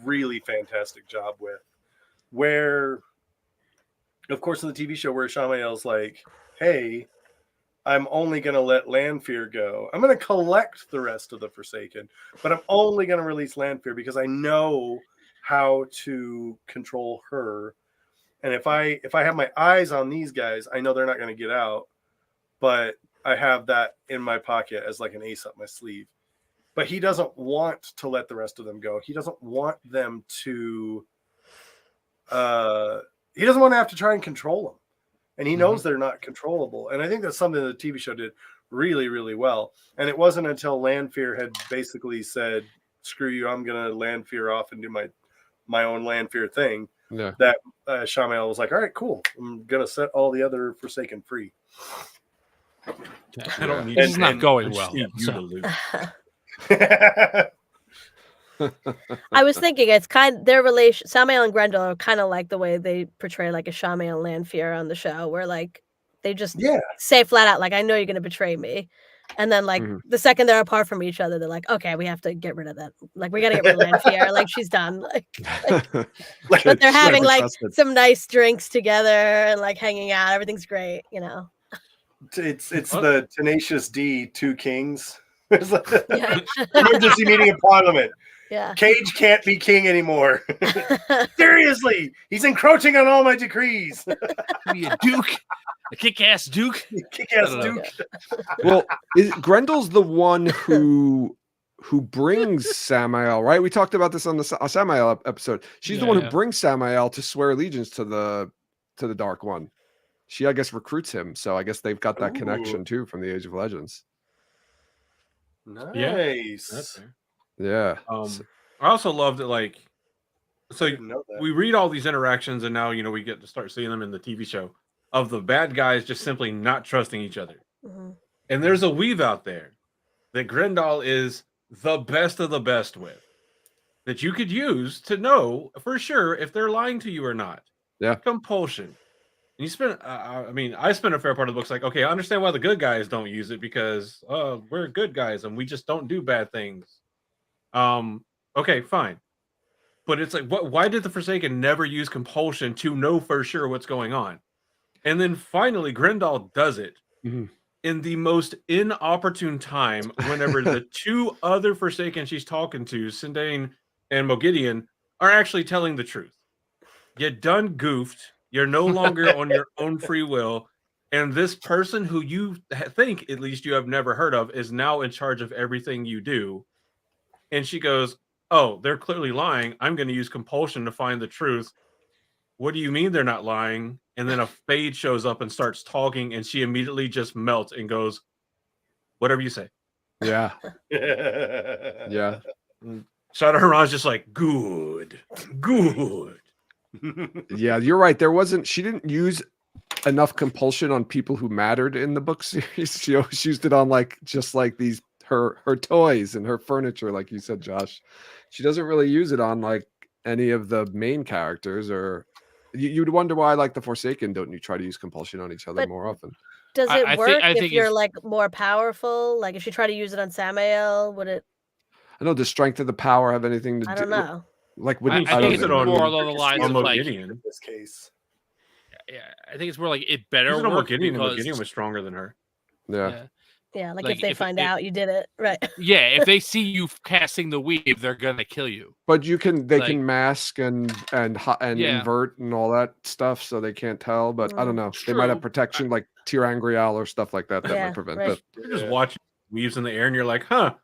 really fantastic job with, where, of course, in the TV show, where Shamael's like, hey, I'm only going to let Lanfear go. I'm going to collect the rest of the Forsaken, but I'm only going to release Lanfear because I know how to control her. And if I have my eyes on these guys, I know they're not going to get out, but I have that in my pocket as like an ace up my sleeve. But he doesn't want to let the rest of them go. He doesn't want them to he doesn't want to have to try and control them. And he knows they're not controllable. And I think that's something the TV show did really, really well. And it wasn't until Lanfear had basically said, screw you, I'm going to Lanfear off and do my own Lanfear thing, that Shamael was like, all right, cool. I'm going to set all the other Forsaken free. I don't need it's not going well. I was thinking it's their relation. Samael and Graendal are kind of like the way they portray like a Shamael and Lanfear on the show, where like they just say flat out like, I know you're going to betray me, and then like the second they're apart from each other, they're like, okay, we have to get rid of that. Like, we got to get rid of Lanfear. Like, she's done. But they're having like some nice drinks together and like hanging out. Everything's great, you know. It's the Tenacious D, Two Kings. Emergency meeting in Parliament. Yeah. Cage can't be king anymore. Seriously, he's encroaching on all my decrees. Be a duke, a kick-ass duke. Kick-ass duke. Well, Graendal's the one who brings Samael, right? We talked about this on the Samael episode. She's the one who brings Samael to swear allegiance to the Dark One. She, I guess, recruits him. So I guess they've got that connection too from the Age of Legends. Nice. Yeah. I also loved it. Like, so we read all these interactions, and now we get to start seeing them in the TV show of the bad guys just simply not trusting each other. And there's a weave out there that Graendal is the best of the best with, that you could use to know for sure if they're lying to you or not. Yeah. Compulsion. And you spend, I spent a fair part of the books like, okay, I understand why the good guys don't use it, because we're good guys and we just don't do bad things. Okay, fine. But it's like, why did the Forsaken never use compulsion to know for sure what's going on? And then finally, Graendal does it in the most inopportune time, whenever the two other Forsaken she's talking to, Sindane and Mogideon, are actually telling the truth. You done goofed. You're no longer on your own free will. And this person who you think, at least you have never heard of, is now in charge of everything you do. And she goes, oh, they're clearly lying. I'm going to use compulsion to find the truth. What do you mean they're not lying? And then a Fade shows up and starts talking, and she immediately just melts and goes, whatever you say. Yeah. Yeah. Shada Haran's just like, good. Yeah, you're right. She didn't use enough compulsion on people who mattered in the book series. She always used it on just these her toys and her furniture, like you said, Josh. She doesn't really use it on like any of the main characters, or you'd wonder why, like the Forsaken, don't you try to use compulsion on each other more often? Does it work if you're like more powerful? Like if you try to use it on Samael, would it? I know, does strength of the power have anything to do? I don't know. Like, I think it's more along the lines of like in this case. Yeah, I think it's more like it better work because Mogideon was stronger than her. Yeah. Yeah, like if they find out you did it, right? Yeah, if they see you casting the weave, they're gonna kill you. But they can mask and invert and all that stuff, so they can't tell. But I don't know. They might have protection like Tirangrial or stuff like that might prevent it. You're just watching weaves in the air, and you're like, huh.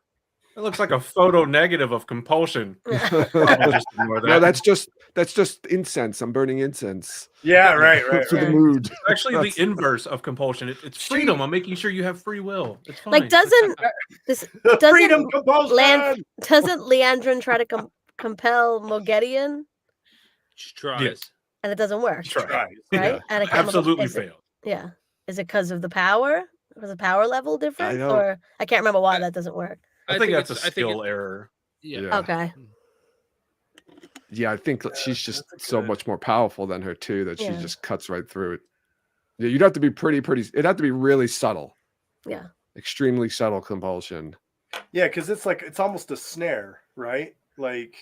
It looks like a photo negative of compulsion. Just ignore that. No, that's just incense. I'm burning incense. Yeah, right. For the mood. It's actually the inverse of compulsion. It's freedom. I'm making sure you have free will. It's fine. Like doesn't freedom compulsion? Doesn't Leandrin try to compel Moghedian? She tries. Yes. And it doesn't work. She tries. Right? Yeah. And it absolutely failed. Yeah. Is it because of the power? Was the power level different? Or I can't remember why that doesn't work. I think that's a skill error. Yeah. Okay. Yeah, I think she's just so much more powerful than her too that she just cuts right through it. Yeah, you'd have to be pretty. It'd have to be really subtle. Yeah. Extremely subtle compulsion. Yeah, because it's almost a snare, right? Like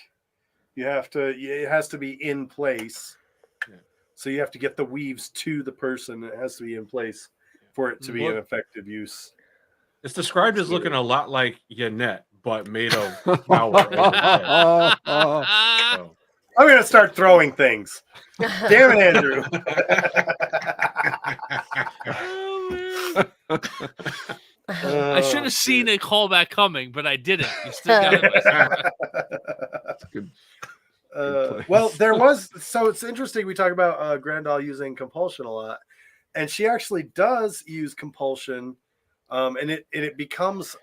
it has to be in place. Yeah. So you have to get the weaves to the person. It has to be in place for it to be an effective use. It's described as looking a lot like Yannette, but made of power. So. I'm going to start throwing things. Damn it, Andrew. I should have seen a callback coming, but I didn't. You still got it. Good. Well, there was. So it's interesting. We talk about Graendal using compulsion a lot, and she actually does use compulsion, and it becomes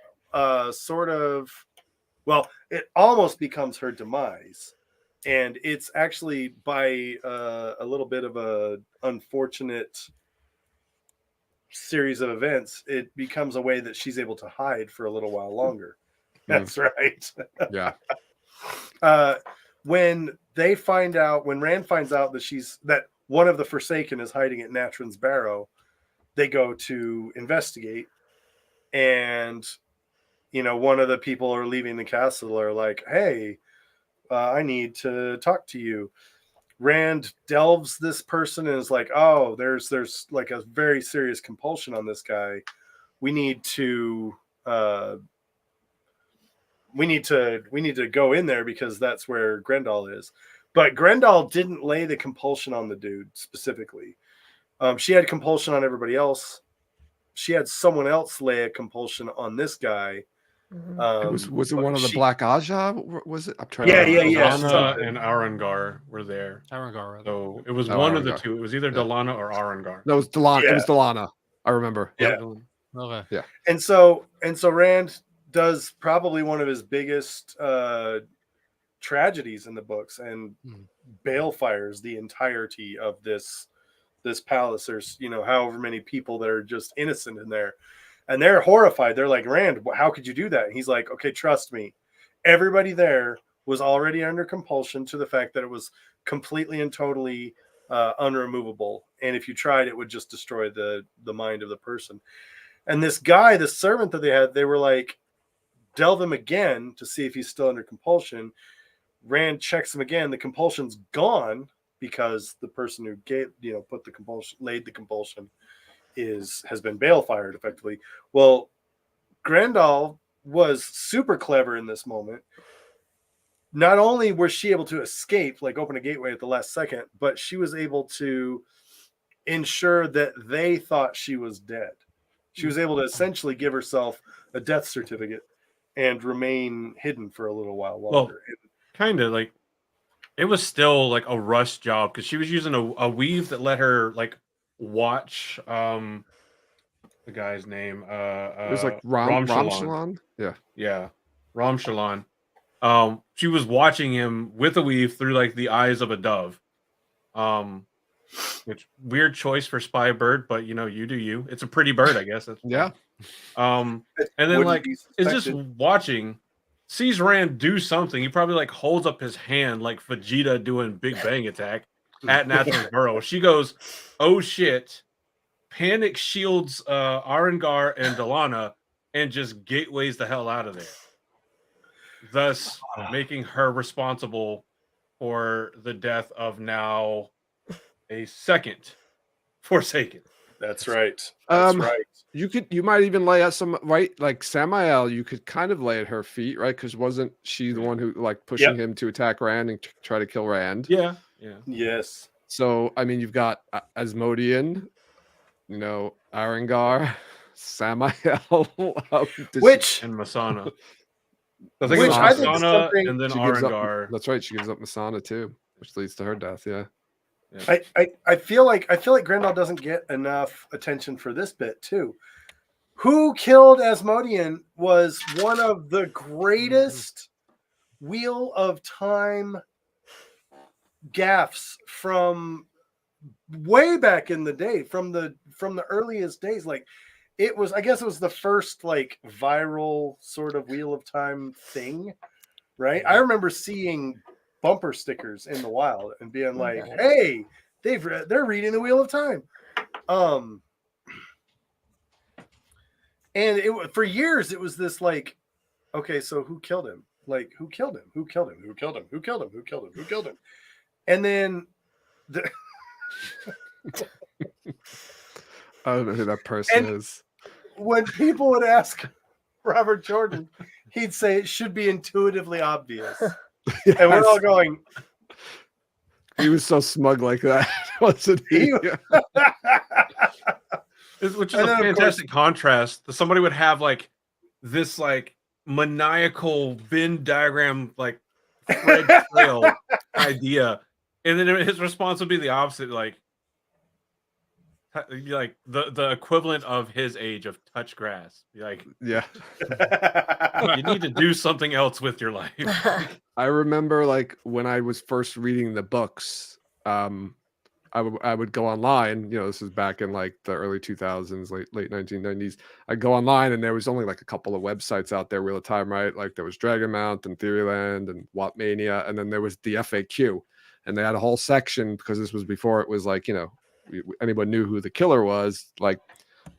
sort of, well, it almost becomes her demise, and it's actually by a little bit of a unfortunate series of events. It becomes a way that she's able to hide for a little while longer. That's right. Yeah. When Rand finds out that one of the Forsaken is hiding at Natrin's Barrow, they go to investigate, and one of the people are leaving the castle are like, "Hey, I need to talk to you." Rand delves this person and is like, "Oh, there's like a very serious compulsion on this guy. We need to go in there because that's where Graendal is." But Graendal didn't lay the compulsion on the dude specifically. She had compulsion on everybody else. She had someone else lay a compulsion on this guy. Was it one of the Black Aja? Was it? I'm trying. Yeah. Dalana and Arangar were there. Arangar. So it was one of the two. It was either Dalana or Arangar. No, it was Dalana. Yeah. It was Dalana. I remember. Yeah. Okay. Yeah. And so Rand does probably one of his biggest tragedies in the books and balefires the entirety of this palace. There's however many people that are just innocent in there, and they're horrified. They're like, "Rand, how could you do that?" And he's like, "Okay, trust me, everybody there was already under compulsion to the fact that it was completely and totally unremovable, and if you tried, it would just destroy the mind of the person." And this guy, the servant that they had, they were like, delve him again to see if he's still under compulsion. Rand checks him again. The compulsion's gone because the person who laid the compulsion has been balefired effectively. Well, Graendal was super clever in this moment. Not only was she able to escape, like open a gateway at the last second, but she was able to ensure that they thought she was dead. She was able to essentially give herself a death certificate and remain hidden for a little while longer. Well, kind of like it was still like a rush job because she was using a weave that let her like watch the guy's name. It was like Ramshalon. Yeah, Ramshalon. She was watching him with a weave through like the eyes of a dove. Which weird choice for spy bird, but you do you. It's a pretty bird, I guess. Yeah. And then like is just watching, sees Rand do something. He probably like holds up his hand like Vegeta doing Big Bang Attack at Nathan's Burrow. She goes, "Oh shit!" Panic shields Arangar and Dalana and just gateways the hell out of there, thus making her responsible for the death of now a second Forsaken. That's right. That's right. You might even lay out some like Samael. You could kind of lay at her feet, right? Because wasn't she the one who like pushing him to attack Rand and try to kill Rand? Yeah. Yes. So I mean, you've got Asmodean, Arengar, Samael, which and Masana. I think Masana and then Arengar. That's right. She gives up Masana too, which leads to her death. Yeah. I feel like Graendal doesn't get enough attention for this bit too. Who killed Asmodean was one of the greatest Wheel of Time gaffes from way back in the day, from the earliest days. Like I guess it was the first like viral sort of Wheel of Time thing, right? I remember seeing bumper stickers in the wild and being like, hey, they're reading the Wheel of Time. And for years it was this like, okay, so who killed him? Like, who killed him? Who killed him? Who killed him? Who killed him? Who killed him? Who killed him? And then I don't know who that person is. When people would ask Robert Jordan, he'd say it should be intuitively obvious. Yes. And we're all going. He was so smug like that, wasn't he? Which is a fantastic contrast. Somebody would have like this like maniacal Venn diagram like Fred trail idea, and then his response would be the opposite, like the equivalent of his age of touch grass. Like, yeah, you need to do something else with your life. I remember like when I was first reading the books, I would go online, this is back in like the early 2000s, late 1990s. I'd go online and there was only like a couple of websites out there real time, right? Like there was Dragonmount and Theoryland and Watmania, and then there was the FAQ, and they had a whole section because this was before it was like, anyone knew who the killer was. Like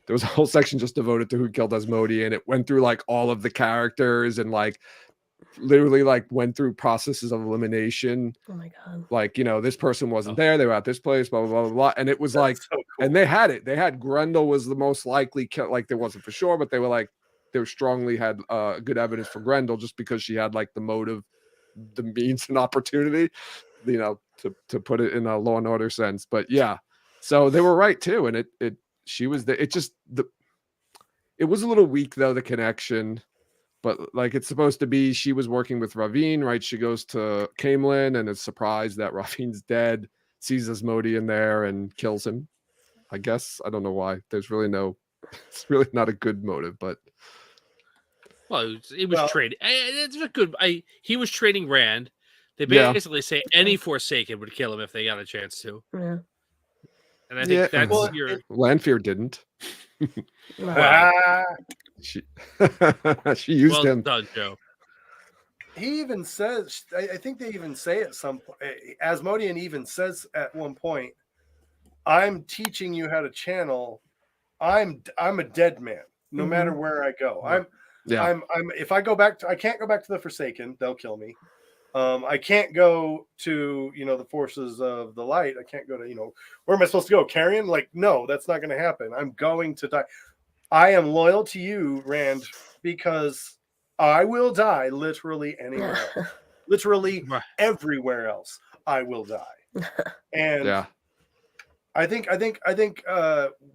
there was a whole section just devoted to who killed Asmodean, and it went through like all of the characters and like literally like went through processes of elimination. Oh my god! Like this person wasn't there; they were at this place, blah blah blah blah, blah. And it was That's like, so cool. And they had it. They had Graendal was the most likely kill. Like there wasn't for sure, but they were strongly had good evidence for Graendal just because she had like the motive, the means, and opportunity, to put it in a Law and Order sense. But yeah, so they were right too, and she was the. It was a little weak though, the connection. But like it's supposed to be, she was working with Ravine, right? She goes to Camelin and is surprised that Ravine's dead, sees Asmodean there and kills him. I guess I don't know why. There's really it's really not a good motive, but it was trading. It's a good. He was trading Rand. They basically say any Forsaken would kill him if they got a chance to. Yeah. And I think that's Lanfear didn't. She used him. Well done, Joe. He even says, I think they even say at some point, Asmodean even says at one point, I'm teaching you how to channel. I'm a dead man, no matter where I go. I'm if I go back I can't go back to the Forsaken, they'll kill me. I can't go to, the forces of the light. I can't go to, where am I supposed to go? Carrion? Like, no, that's not going to happen. I'm going to die. I am loyal to you, Rand, because I will die literally anywhere else. Literally everywhere else, I will die. And I think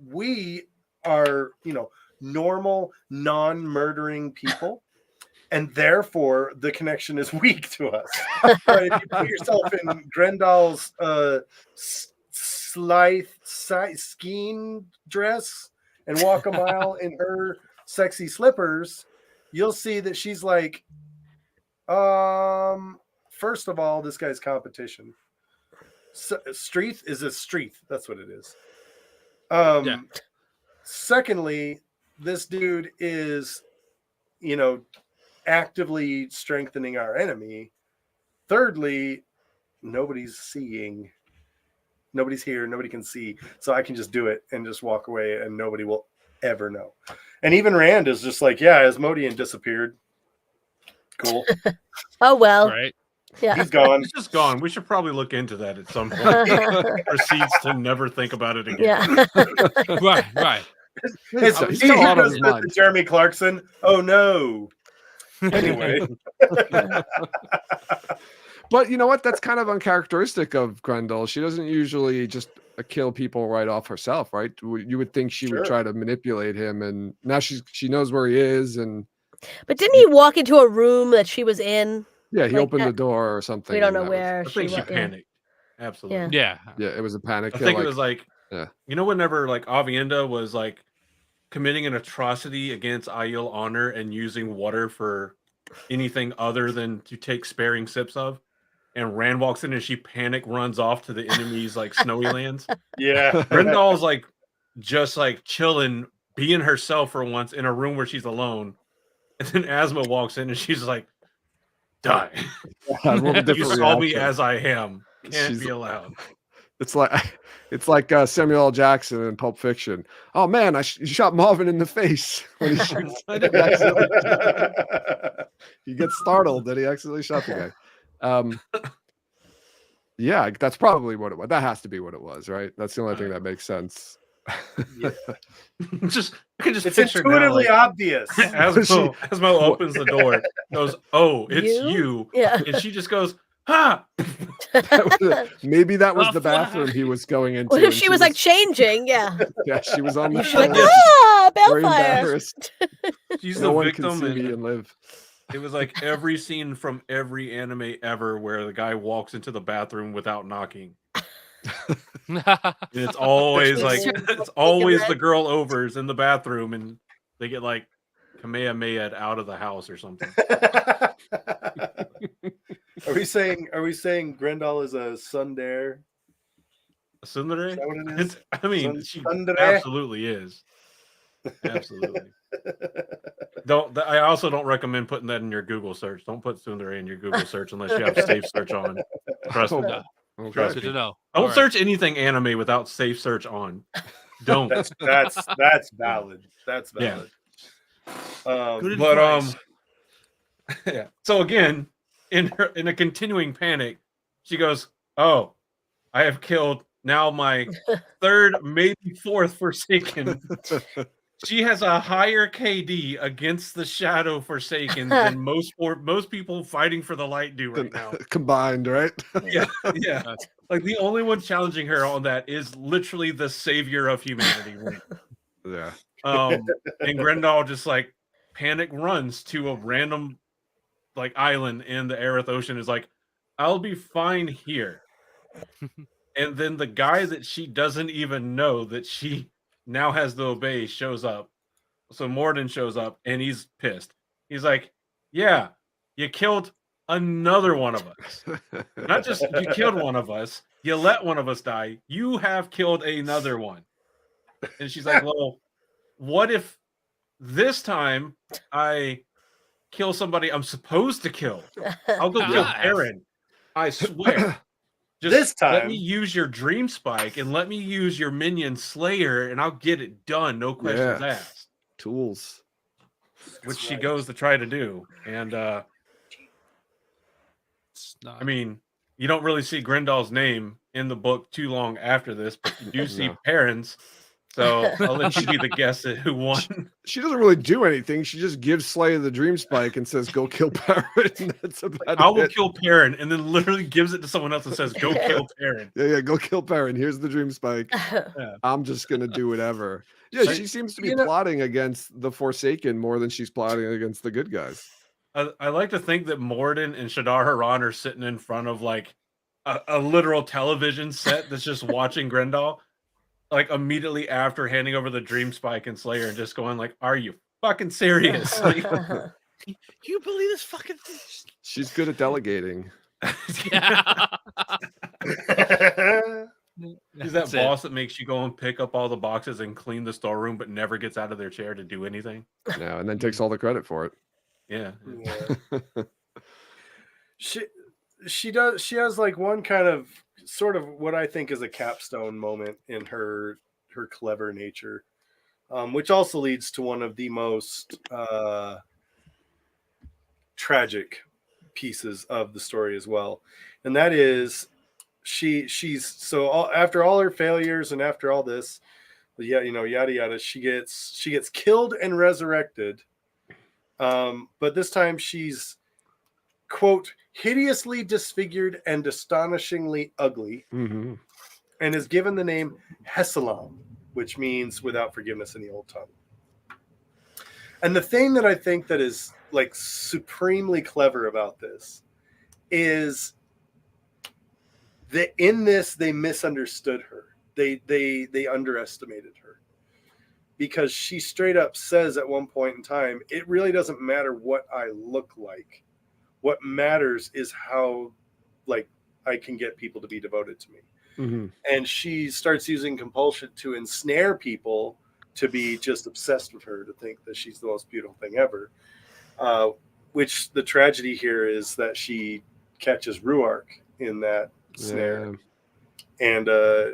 we are, normal, non-murdering people. And therefore, the connection is weak to us. Right? If you put yourself in Graendal's skiing dress and walk a mile in her sexy slippers, you'll see that she's like, first of all, this guy's competition. Streeth is a Streeth. That's what it is. Secondly, this dude is, actively strengthening our enemy. Thirdly, nobody's seeing. Nobody's here. Nobody can see. So I can just do it and just walk away and nobody will ever know. And even Rand is just like, yeah, Asmodean disappeared. Cool. Oh, well. Right. Yeah. He's gone. He's just gone. We should probably look into that at some point. Proceeds to never think about it again. Yeah. Right. He's still out of his goes mind. to Jeremy Clarkson. Oh no. Anyway. But you know what? That's kind of uncharacteristic of Graendal. She doesn't usually just kill people right off herself, right? You would think she would try to manipulate him, and now she knows where he is. And but didn't he walk into a room that she was in? yeah, he like opened that? the door or something. We don't know and where I think she was. panicked. Absolutely. Yeah. Yeah. Yeah, it was a panic. I think it was like, yeah. You know, whenever like Avienda was like committing an atrocity against Aiel honor and using water for anything other than to take sparing sips of, and Rand walks in and she panic runs off to the enemy's like snowy lands. Yeah. Graendal's like just like chilling, being herself for once in a room where she's alone. And then Asma walks in and she's like, die. You saw me as I am. Can't be allowed. It's like Samuel L. Jackson in Pulp Fiction. Oh man, you shot Marvin in the face when he shoots. He gets startled that he accidentally shot the guy. Yeah, that's probably what it was. That has to be what it was, right? That's the only thing that makes sense. Yeah. I can just it's picture intuitively now, like, obvious. Asmo opens the door, goes, "Oh, it's you," Yeah. and she just goes, "Ha!" Maybe that was the bathroom he was going into. What if she was like changing? Yeah. Yeah, she was on the She's like, floor. Very Bellfire. embarrassed. She's No the one victim. can see me And and live. it was like every scene from every anime ever where the guy walks into the bathroom without knocking. And it's always like it's always the girl overs in the bathroom, and they get like Kamehameha out of the house or something. Are we saying Graendal is a tsundere? A tsundere? Is that what it is? I mean, she Tsundere? absolutely is. Absolutely. I also don't recommend putting that in your Google search. Don't put tsundere in your Google search unless you have safe search on. Trust me. Trust Good me. to know. Don't All search anything anime without safe search on. Don't. That's valid. That's valid. Good But advice. yeah. So again, in a continuing panic, she goes, "Oh, I have killed now my third, maybe fourth Forsaken." She has a higher KD against the Shadow Forsaken than most people fighting for the light do right now combined, right? Yeah. Like the only one challenging her on that is literally the savior of humanity. Yeah. And Graendal just like panic runs to a random like island in the Aerith Ocean, is like, "I'll be fine here." And then the guy that she doesn't even know that she now has to obey shows up. So Morden shows up and he's pissed. He's like, "Yeah, you killed another one of us. Not just you killed one of us, you let one of us die. You have killed another one." And she's like, "Well, what if this time I kill somebody I'm supposed to kill? I'll go kill Aaron. I swear. Just this time, let me use your Dream Spike and let me use your Minion Slayer, and I'll get it done. No questions asked." Tools. Which she goes to try to do. And I mean, you don't really see Graendal's name in the book too long after this, but you do see Perrin's. So I'll let you be the guess at who won. She doesn't really do anything. She just gives Slayer the Dream Spike and says, "Go kill Perrin." That's about I will it. kill Perrin, and then literally gives it to someone else and says, "Go kill Perrin." Yeah, go kill Perrin. Here's the Dream Spike. Yeah. I'm just gonna do whatever. Yeah, she seems to be plotting against the Forsaken more than she's plotting against the good guys. I like to think that Morden and Shadar Haran are sitting in front of like a literal television set that's just watching Graendal, like immediately after handing over the Dream Spike and Slayer, and just going like, "Are you fucking serious?" Like, you believe this fucking thing? She's good at delegating. Is that boss that makes you go and pick up all the boxes and clean the storeroom, but never gets out of their chair to do anything? No, and then takes all the credit for it. Yeah. She does. She has like one kind of sort of what I think is a capstone moment in her clever nature, which also leads to one of the most tragic pieces of the story as well, and that is she's so after all her failures and after all this, yada yada, she gets killed and resurrected, but this time she's, quote, hideously disfigured and astonishingly ugly, and is given the name Hessalam, which means without forgiveness in the old tongue. And the thing that I think that is like supremely clever about this is that in this they misunderstood her. They underestimated her, because she straight up says at one point in time, it really doesn't matter what I look like. What matters is how, like, I can get people to be devoted to me. And she starts using compulsion to ensnare people to be just obsessed with her, to think that she's the most beautiful thing ever. Which the tragedy here is that she catches Ruark in that snare, and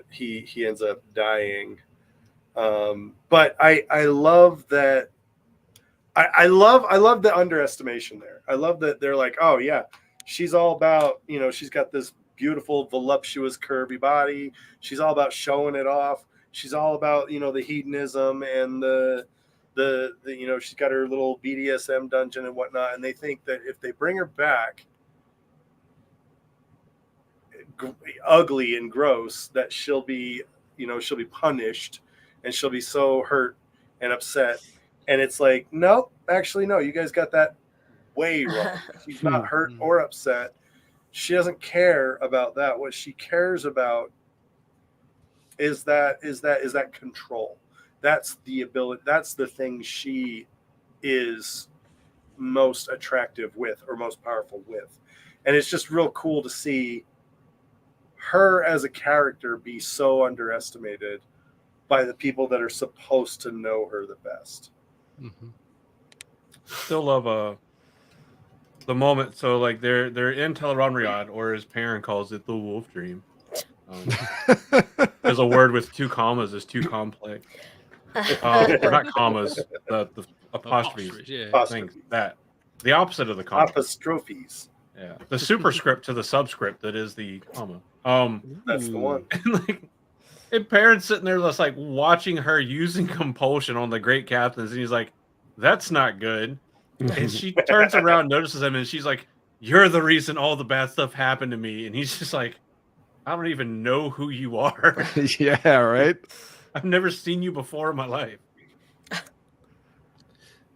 he ends up dying. But I love that. I love the underestimation there. I love that they're like, oh yeah, she's all about, she's got this beautiful, voluptuous, curvy body. She's all about showing it off. She's all about, the hedonism and the she's got her little BDSM dungeon and whatnot. And they think that if they bring her back ugly and gross, that she'll be punished, and she'll be so hurt and upset. And it's like, no, actually, no, you guys got that way wrong. She's not hurt or upset. She doesn't care about that. What she cares about is that control. That's the ability. That's the thing she is most attractive with, or most powerful with. And it's just real cool to see her as a character be so underestimated by the people that are supposed to know her the best. Still love the moment. So like they're in Tel Riyadh, or as Perrin calls it, the wolf dream. There's a word with 2 commas is too complex. Or not commas, the apostrophes. Things, that the opposite of the comma. Apostrophes. Yeah, the superscript to the subscript that is the comma. That's the one. And Perrin's sitting there just like watching her using compulsion on the great captains, and he's like, that's not good. And she turns around, notices him, and she's like, you're the reason all the bad stuff happened to me. And he's just like, I don't even know who you are. Yeah, right. I've never seen you before in my life.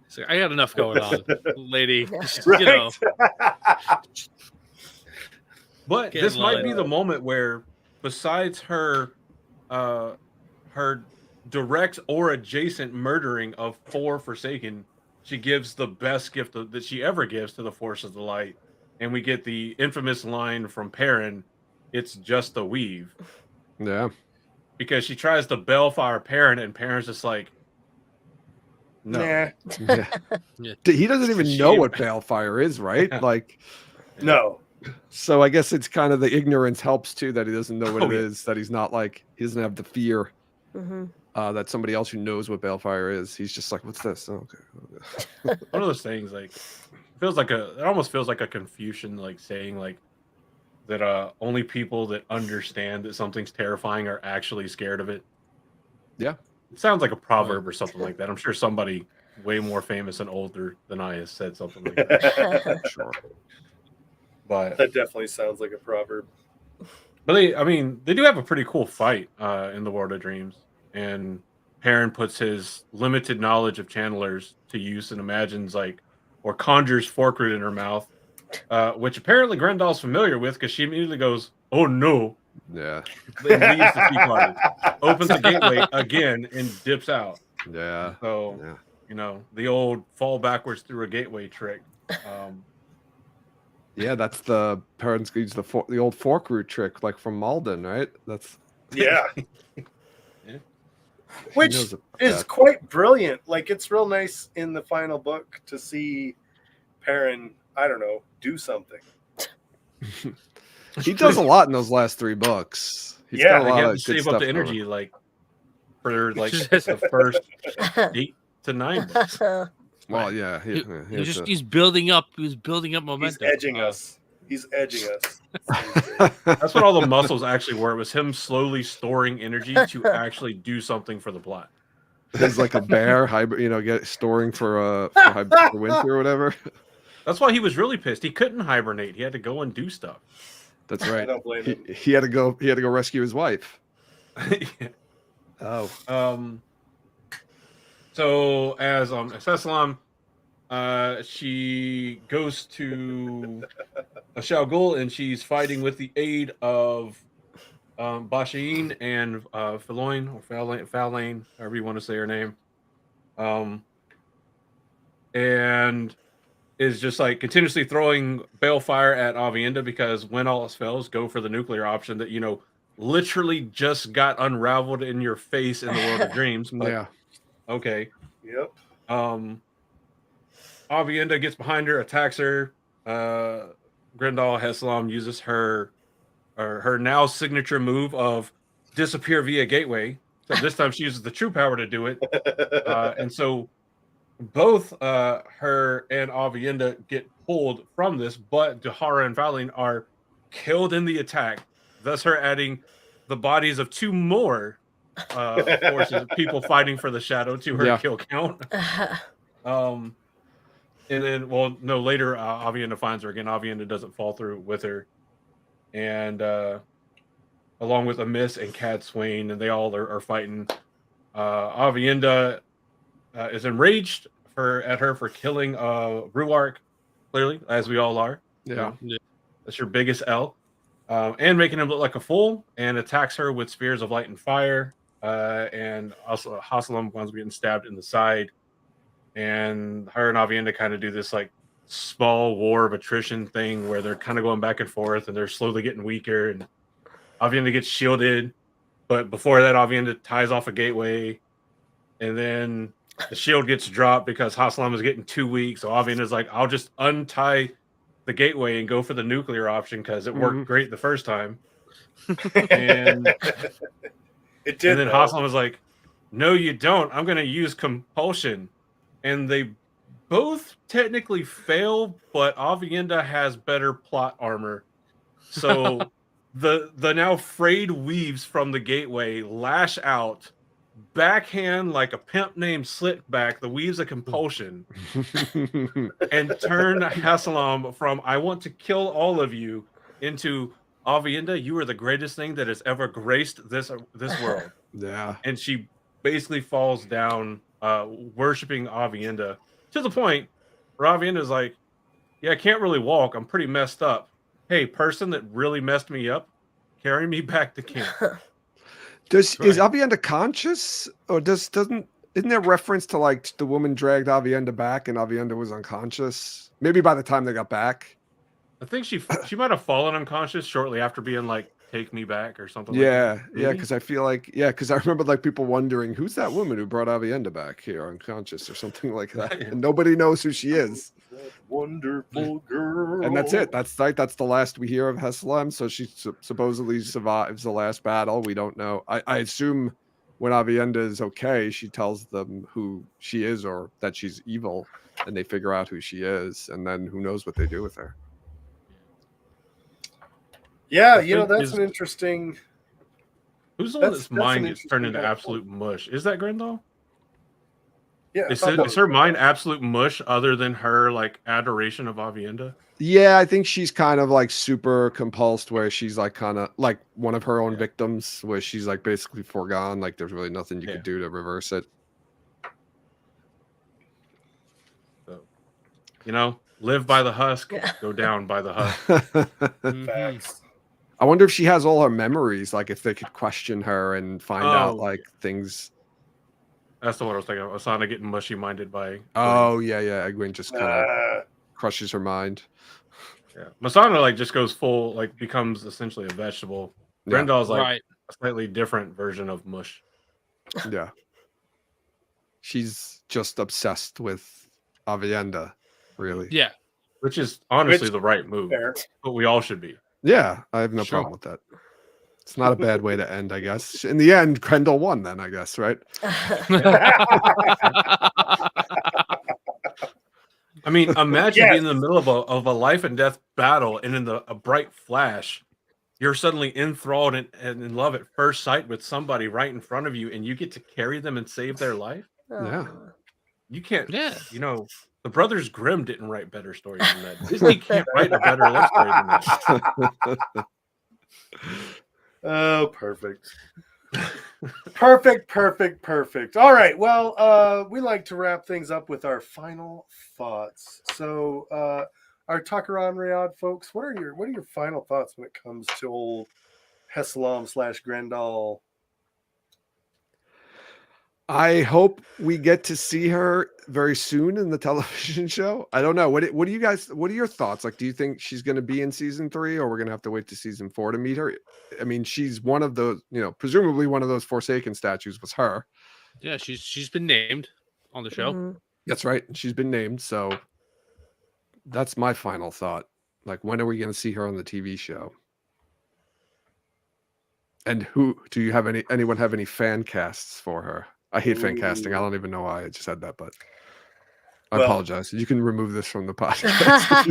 So I got enough going on, lady. Right. But this might be the moment where, besides her direct or adjacent murdering of 4 Forsaken, she gives the best gift that she ever gives to the Force of the Light. And we get the infamous line from Perrin, it's just a weave. Yeah. Because she tries to bellfire Perrin, and Perrin's just like, no. Nah. Yeah. He doesn't even know what balefire is, right? Like, no. So I guess it's kind of the ignorance helps too, that he doesn't know what it is, that he's not like, he doesn't have the fear that somebody else who knows what balefire is. He's just like, what's this? Oh, okay. One of those things, like, it almost feels like a Confucian, like, saying like that only people that understand that something's terrifying are actually scared of it. Yeah. It sounds like a proverb or something like that. I'm sure somebody way more famous and older than I has said something like that. Sure. But that definitely sounds like a proverb. But they do have a pretty cool fight in the World of Dreams, and Perrin puts his limited knowledge of channelers to use and imagines or conjures Forkroot in her mouth, which apparently Graendal's familiar with, because she immediately goes, "Oh no!" Yeah. And leaves the Tea Party, opens the gateway again, and dips out. Yeah. So the old fall backwards through a gateway trick. Yeah, that's the Perrin's use the old Forkroot trick, like from Malden, right? That's yeah. Which is quite brilliant. Like, it's real nice in the final book to see Perrin, I don't know, do something. He does a lot in those last 3 books. He's got a lot of save up the energy, for the first 8 to 9 books. Well, yeah, he's building up. He's building up momentum. He's edging us. He's edging us. That's what all the muscles actually were. It was him slowly storing energy to actually do something for the plot. It's like a bear, storing for winter or whatever. That's why he was really pissed. He couldn't hibernate. He had to go and do stuff. That's right. I don't blame him. He had to go. He had to go rescue his wife. Yeah. Oh. So as Cecilum, she goes to Shao Ghul and she's fighting with the aid of Basheen and Falain, however you want to say her name. And is just like continuously throwing balefire at Aviendha because when all else fails, go for the nuclear option that literally just got unraveled in your face in the world of dreams. But, yeah. Okay. Yep. Aviendha gets behind her, attacks her. Graendal Heslam uses her now signature move of disappear via gateway. So this time she uses the true power to do it. And so both her and Aviendha get pulled from this, but Dahara and Valene are killed in the attack, thus her adding the bodies of two more forces, people fighting for the shadow to her kill count. And then, later Aviendha finds her again. Aviendha doesn't fall through with her. And along with Amiss and Cad Swain, and they all are fighting. Aviendha is enraged at her for killing Ruark, clearly, as we all are. Yeah. That's your biggest L. And making him look like a fool, and attacks her with spears of light and fire. And also Haslam winds up getting stabbed in the side. And her and Aviendha kind of do this like small war of attrition thing where they're kind of going back and forth and they're slowly getting weaker. And Aviendha gets shielded. But before that, Aviendha ties off a gateway. And then the shield gets dropped because Haslam is getting too weak. So Aviendha's like, I'll just untie the gateway and go for the nuclear option because it worked great the first time. And it did. And then Haslam was like, no, you don't. I'm going to use compulsion. And they both technically fail, but Aviendha has better plot armor. So the now frayed weaves from the gateway lash out, backhand like a pimp named Slickback, the weaves of compulsion, and turn Haslam from I want to kill all of you into Aviendha, you are the greatest thing that has ever graced this world. Yeah. And she basically falls down worshiping Aviendha to the point where Aviendha's like, yeah, I can't really walk. I'm pretty messed up. Hey, person that really messed me up, carry me back to camp. Is Aviendha conscious, or isn't there reference to like the woman dragged Aviendha back and Aviendha was unconscious? Maybe by the time they got back. I think she might have fallen unconscious shortly after being like, take me back or something. Yeah, like that. Yeah, because I feel like because I remember like people wondering who's that woman who brought Aviendha back here unconscious or something like that, and nobody knows who she is. That wonderful girl. And that's it. That's the last we hear of Heslam. So she supposedly survives the last battle. We don't know. I assume when Aviendha is okay, she tells them who she is or that she's evil, and they figure out who she is, and then who knows what they do with her. Yeah, that's an interesting. Who's the one that's mind gets turned into absolute mush? Is that Graendal? Yeah. Is her mind absolute mush other than her like adoration of Aviendha? Yeah, I think she's kind of like super compulsed, where she's like kind of like one of her own victims, where she's like basically foregone. Like there's really nothing you could do to reverse it. So, live by the husk, go down by the husk. Facts. I wonder if she has all her memories, like if they could question her and find out like things. That's the one I was thinking of. Asana getting mushy-minded by. Oh, yeah. Egwene just kind of crushes her mind. Yeah. Masana like just goes full, like becomes essentially a vegetable. Graendal's like a slightly different version of mush. Yeah. She's just obsessed with Aviendha, really. Yeah. Which is honestly the right move. Fair. But we all should be. Yeah, I have no problem with that. It's not a bad way to end, I guess. In the end, Graendal won then, I guess, right? mean, imagine being in the middle of a life and death battle, and in a bright flash, you're suddenly enthralled and in love at first sight with somebody right in front of you, and you get to carry them and save their life. Yeah. You can't. Yeah. You know, the Brothers Grimm didn't write better stories than that. Disney can't write a better love story than that. Oh, perfect. Perfect. All right. Well, we like to wrap things up with our final thoughts. So, our Takaran Riyadh folks, what are your final thoughts when it comes to old Hessalam / Graendal? I hope we get to see her very soon in the television show. I don't know. What do you guys? What are your thoughts? Like, do you think she's going to be in season 3, or we're going to have to wait to season 4 to meet her? I mean, she's one of those. Presumably one of those Forsaken statues was her. Yeah, she's been named on the show. Mhm. That's right. She's been named. So that's my final thought. Like, when are we going to see her on the TV show? And who do you have anyone have any fan casts for her? I hate fan casting. I don't even know why I just said that, but I apologize. You can remove this from the podcast.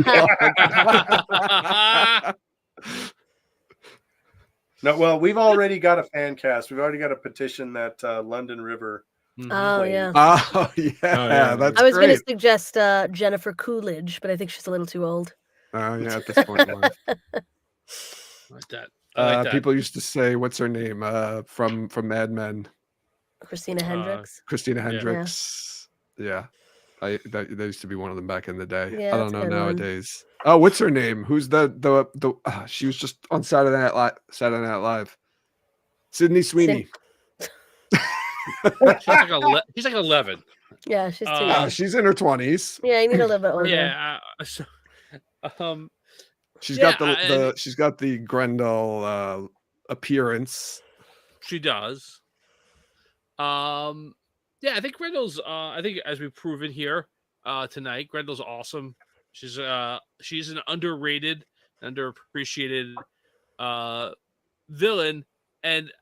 No, well, we've already got a fan cast. We've already got a petition that London River. Oh yeah. Oh yeah, that's I was going great. to suggest Jennifer Coolidge, but I think she's a little too old. Oh yeah, at this point in life. Like that. I like that. People used to say, "What's her name?" From Mad Men. Christina Hendricks. Christina Hendricks. Yeah. That used to be one of them back in the day. Yeah, I don't know nowadays. Oh, what's her name? Who's the she was just on Saturday Night Live. Sydney Sweeney. She's like 11. Yeah, she's too young. She's in her 20s. Yeah, you need a little bit older. Yeah. She's got the Graendal appearance. She does. Yeah, I think Graendal's I think as we've proven here tonight, Graendal's awesome. She's an underrated, underappreciated villain, and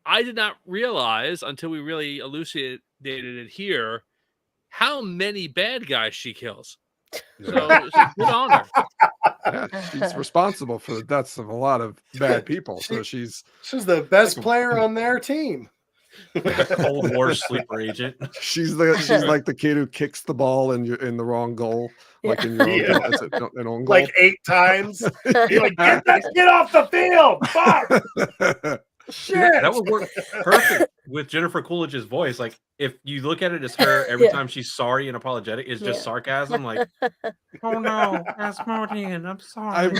I did not realize until we really elucidated it here how many bad guys she kills. So good on her. Yeah, she's responsible for the deaths of a lot of bad people. So she's the best player on their team. Cold War sleeper agent. She's like the kid who kicks the ball in the wrong goal, like in your own goal. Like 8 times. You're like, get that kid off the field. Fuck. Shit. That would work perfect with Jennifer Coolidge's voice. Like, if you look at it as her every time she's sorry and apologetic, it's just sarcasm. Like, oh no, Asmodean, I'm sorry.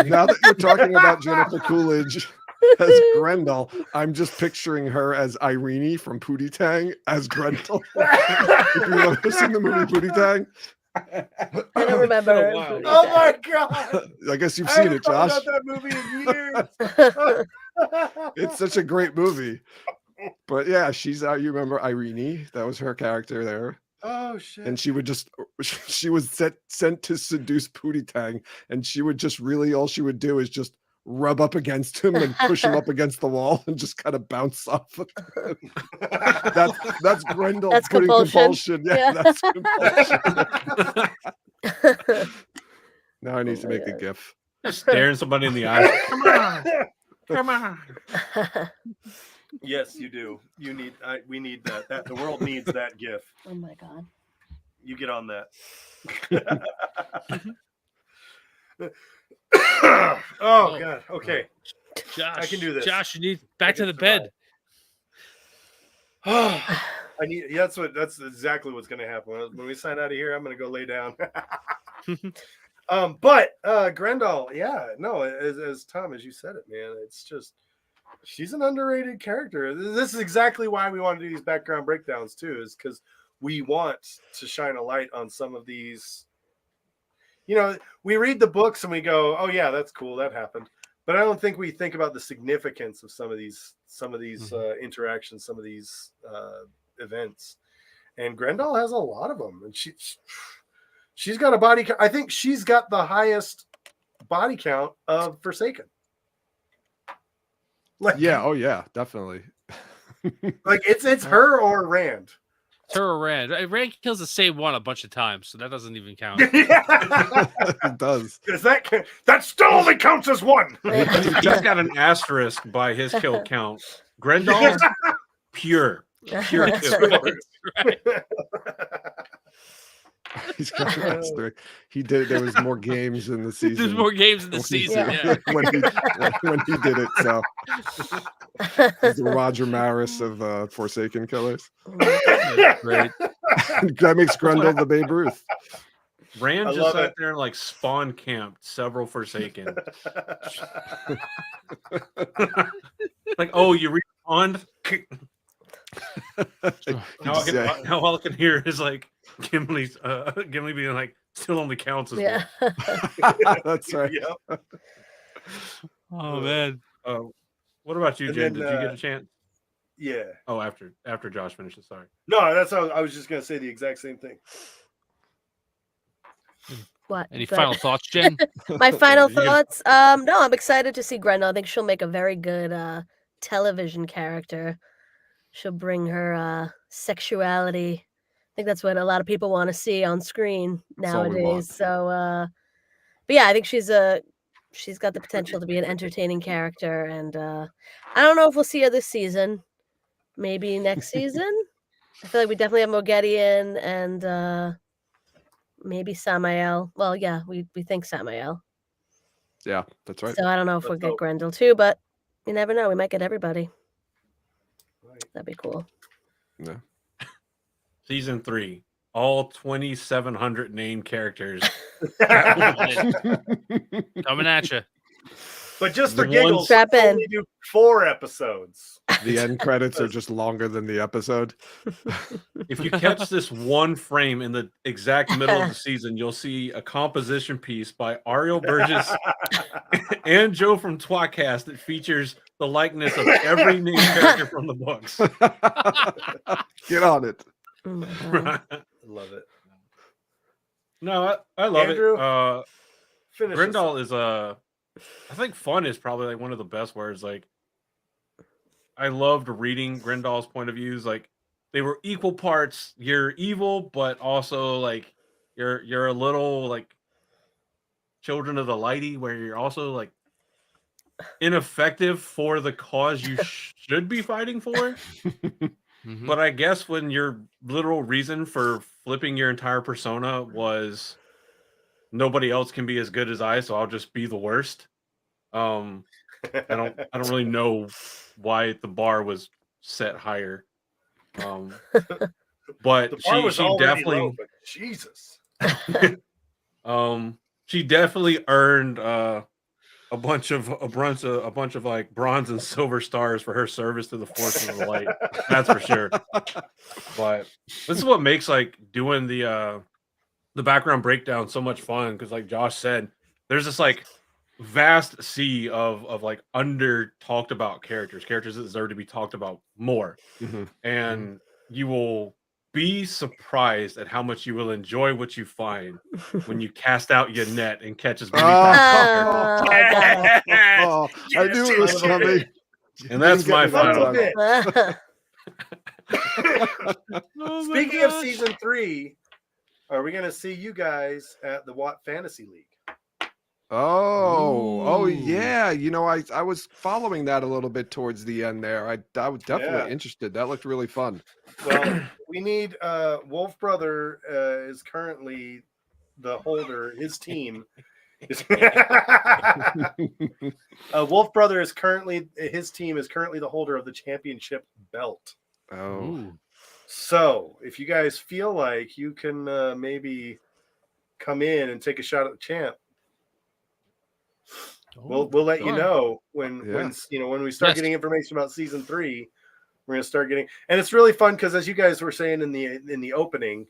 Now that you're talking about Jennifer Coolidge as Graendal, I'm just picturing her as Irene from Pootie Tang as Graendal. If you've ever seen the movie Pootie Tang. I don't remember. Oh my god! I guess you've seen it, Josh. I haven't thought about that movie in years. It's such a great movie. But yeah, you remember Irene? That was her character there. Oh shit! And she was sent to seduce Pootie Tang, and she would just all she would do is just rub up against him and push him up against the wall and just kind of bounce off of him. That's Graendal. That's putting compulsion. Yeah, that's compulsion. Now I need to make a GIF. Just staring somebody in the eye. Come on. Yes, you do. We need that. The world needs that GIF. Oh my god. You get on that. Oh god. Okay. Josh, I can do this. Josh, you need back to the bed. That's exactly what's going to happen. When we sign out of here, I'm going to go lay down. But Graendal, as Tom, as you said it, man, it's just, she's an underrated character. This is exactly why we want to do these background breakdowns too, is because we want to shine a light on some of these. We read the books and we go, oh yeah, that's cool, that happened. But I don't think we think about the significance of some of these interactions, some of these events. And Graendal has a lot of them, and she's got a body count. I think she's got the highest body count of Forsaken. Like, yeah, oh yeah, definitely. Like it's her or Rand. It's her or Rand. Rand kills the same one a bunch of times, so that doesn't even count. It does. Because that still only counts as one. He's got an asterisk by his kill count. Graendal's pure kill. Right. He's got an asterisk. He did. There was more games in the season. There's more games in the season. Yeah. when he did it. So he's the Roger Maris of Forsaken Killers. Great. That makes Graendal the Babe Ruth. Rand just sat there and like spawn camped several Forsaken. Like, oh, you respawned? Now all I can hear is like Gimli being like, still only counts as one. That's right. Yep. Oh man. What about you, And Jen? then, Did you get a chance? Yeah. Oh, after Josh finishes. Sorry. No, that's how I was just gonna say the exact same thing. What? Any final thoughts, Jen? My final thoughts. No, I'm excited to see Graendal. I think she'll make a very good television character. She'll bring her sexuality. I think that's what a lot of people want to see on screen nowadays. So, but yeah, I think she's got the potential to be an entertaining character, and I don't know if we'll see her this season. Maybe next season. I feel like we definitely have Mogedion and maybe Samael. Well, yeah, we think Samael. Yeah, that's right. So I don't know if we'll get Graendal too, but you never know. We might get everybody. Right. That'd be cool. Yeah. Season 3, all 2,700 named characters. Coming at you. But just The for giggles, Strap we in. only do 4 episodes. The end credits are just longer than the episode. If you catch this one frame in the exact middle of the season, you'll see a composition piece by Ariel Burgess and Joe from Twatcast that features the likeness of every named character from the books. Get on it. Oh my God. Love it. No, I love Andrew, it. Finish Graendal is I think fun is probably like one of the best words. Like, I loved reading Graendal's point of views. Like, they were equal parts. You're evil, but also like you're a little like children of the lighty, where you're also like ineffective for the cause you should be fighting for. Mhm. But I guess when your literal reason for flipping your entire persona was nobody else can be as good as I, so I'll just be the worst. I don't really know why the bar was set higher. But The bar was she already definitely low, but Jesus. she definitely earned a bunch of like bronze and silver stars for her service to the Forces of the Light. That's for sure. But this is what makes like doing the background breakdown so much fun, because like Josh said, there's this like vast sea of like under talked about characters that deserve to be talked about more. And you will be surprised at how much you will enjoy what you find when you cast out your net and catch as many Oh, Oh, I knew it was coming. And that's my final. Speaking of season 3, are we going to see you guys at the Watt Fantasy League? Oh yeah. You know, I was following that a little bit towards the end there. I was definitely interested. That looked really fun. Well, we need Wolf Brother is currently the holder. His team is Wolf Brother is currently the holder of the championship belt. Oh. So if you guys feel like you can maybe come in and take a shot at the champ, we'll let you know when we start getting information about season 3. We're gonna start getting, and it's really fun because, as you guys were saying in the opening,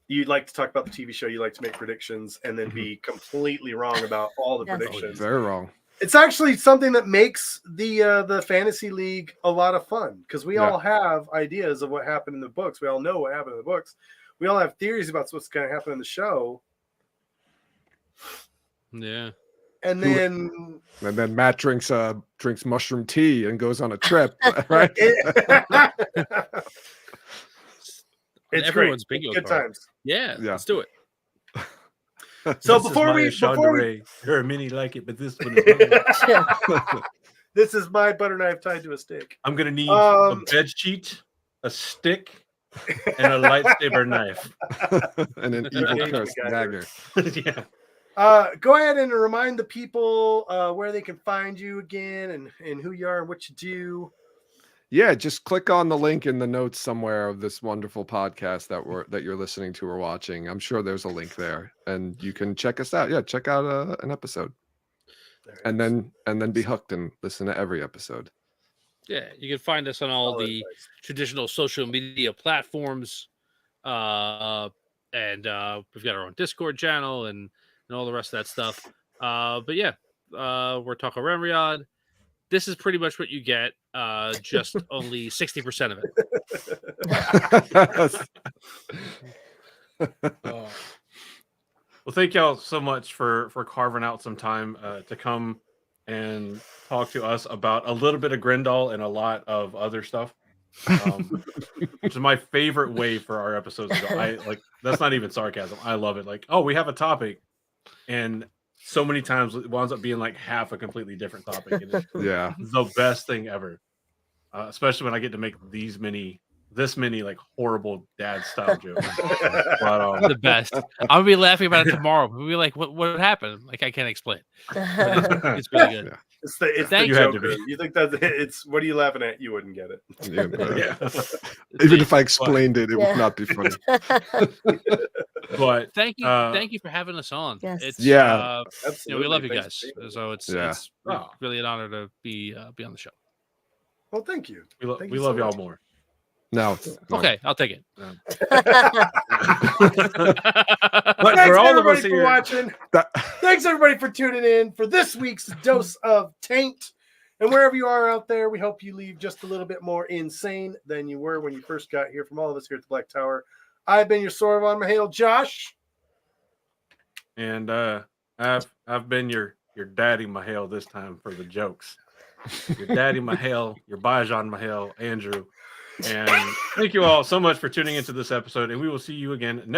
you like to talk about the TV show, you like to make predictions, and then be completely wrong about all the predictions. Very wrong. It's actually something that makes the fantasy league a lot of fun, because we all have ideas of what happened in the books. We all know what happened in the books. We all have theories about what's going to happen in the show. Yeah. And then Matt drinks mushroom tea and goes on a trip, right? It's everyone's great. bingo Good card. times. Yeah, let's do it. So This before is we there are many like it, but this one is mine. This is my butter knife tied to a stick. I'm gonna need a bed sheet, a stick, and a lightsaber knife, and an evil cursed dagger. Yeah. Go ahead and remind the people where they can find you again and who you are and what you do. Yeah, just click on the link in the notes somewhere of this wonderful podcast that you're listening to or watching. I'm sure there's a link there, and you can check us out. Yeah, check out an episode, and then be hooked and listen to every episode. Yeah, you can find us on all the traditional social media platforms, and we've got our own Discord channel and all the rest of that stuff. But yeah, we're talking Remriad. This is pretty much what you get, just only 60% of it. Well, thank y'all so much for carving out some time to come and talk to us about a little bit of Graendal and a lot of other stuff, which is my favorite way for our episodes to go. That's not even sarcasm. I love it. Like, oh, we have a topic, and so many times it winds up being like half a completely different topic. And it's the best thing ever, especially when I get to make this many like horrible dad style jokes. But, the best. I'll be laughing about it tomorrow. We'll be like, what happened? Like, I can't explain. It's really good. Yeah. It's the Joker. You think that it's what are you laughing at? You wouldn't get it. Even if I explained it would not be funny. But thank you for having us on. Yes. It's absolutely. We love you guys. So it's really an honor to be on the show. Well, thank you. We love y'all more. No. Okay, I'll take it. But thanks everybody for watching. Thanks everybody for tuning in for this week's dose of Taint. And wherever you are out there, we hope you leave just a little bit more insane than you were when you first got here. From all of us here at the Black Tower, I've been your Sauron Mahale, Josh. And I've been your daddy Mahale this time for the jokes. Your daddy Mahale, your Bajan Mahale, Andrew. And thank you all so much for tuning into this episode, and we will see you again next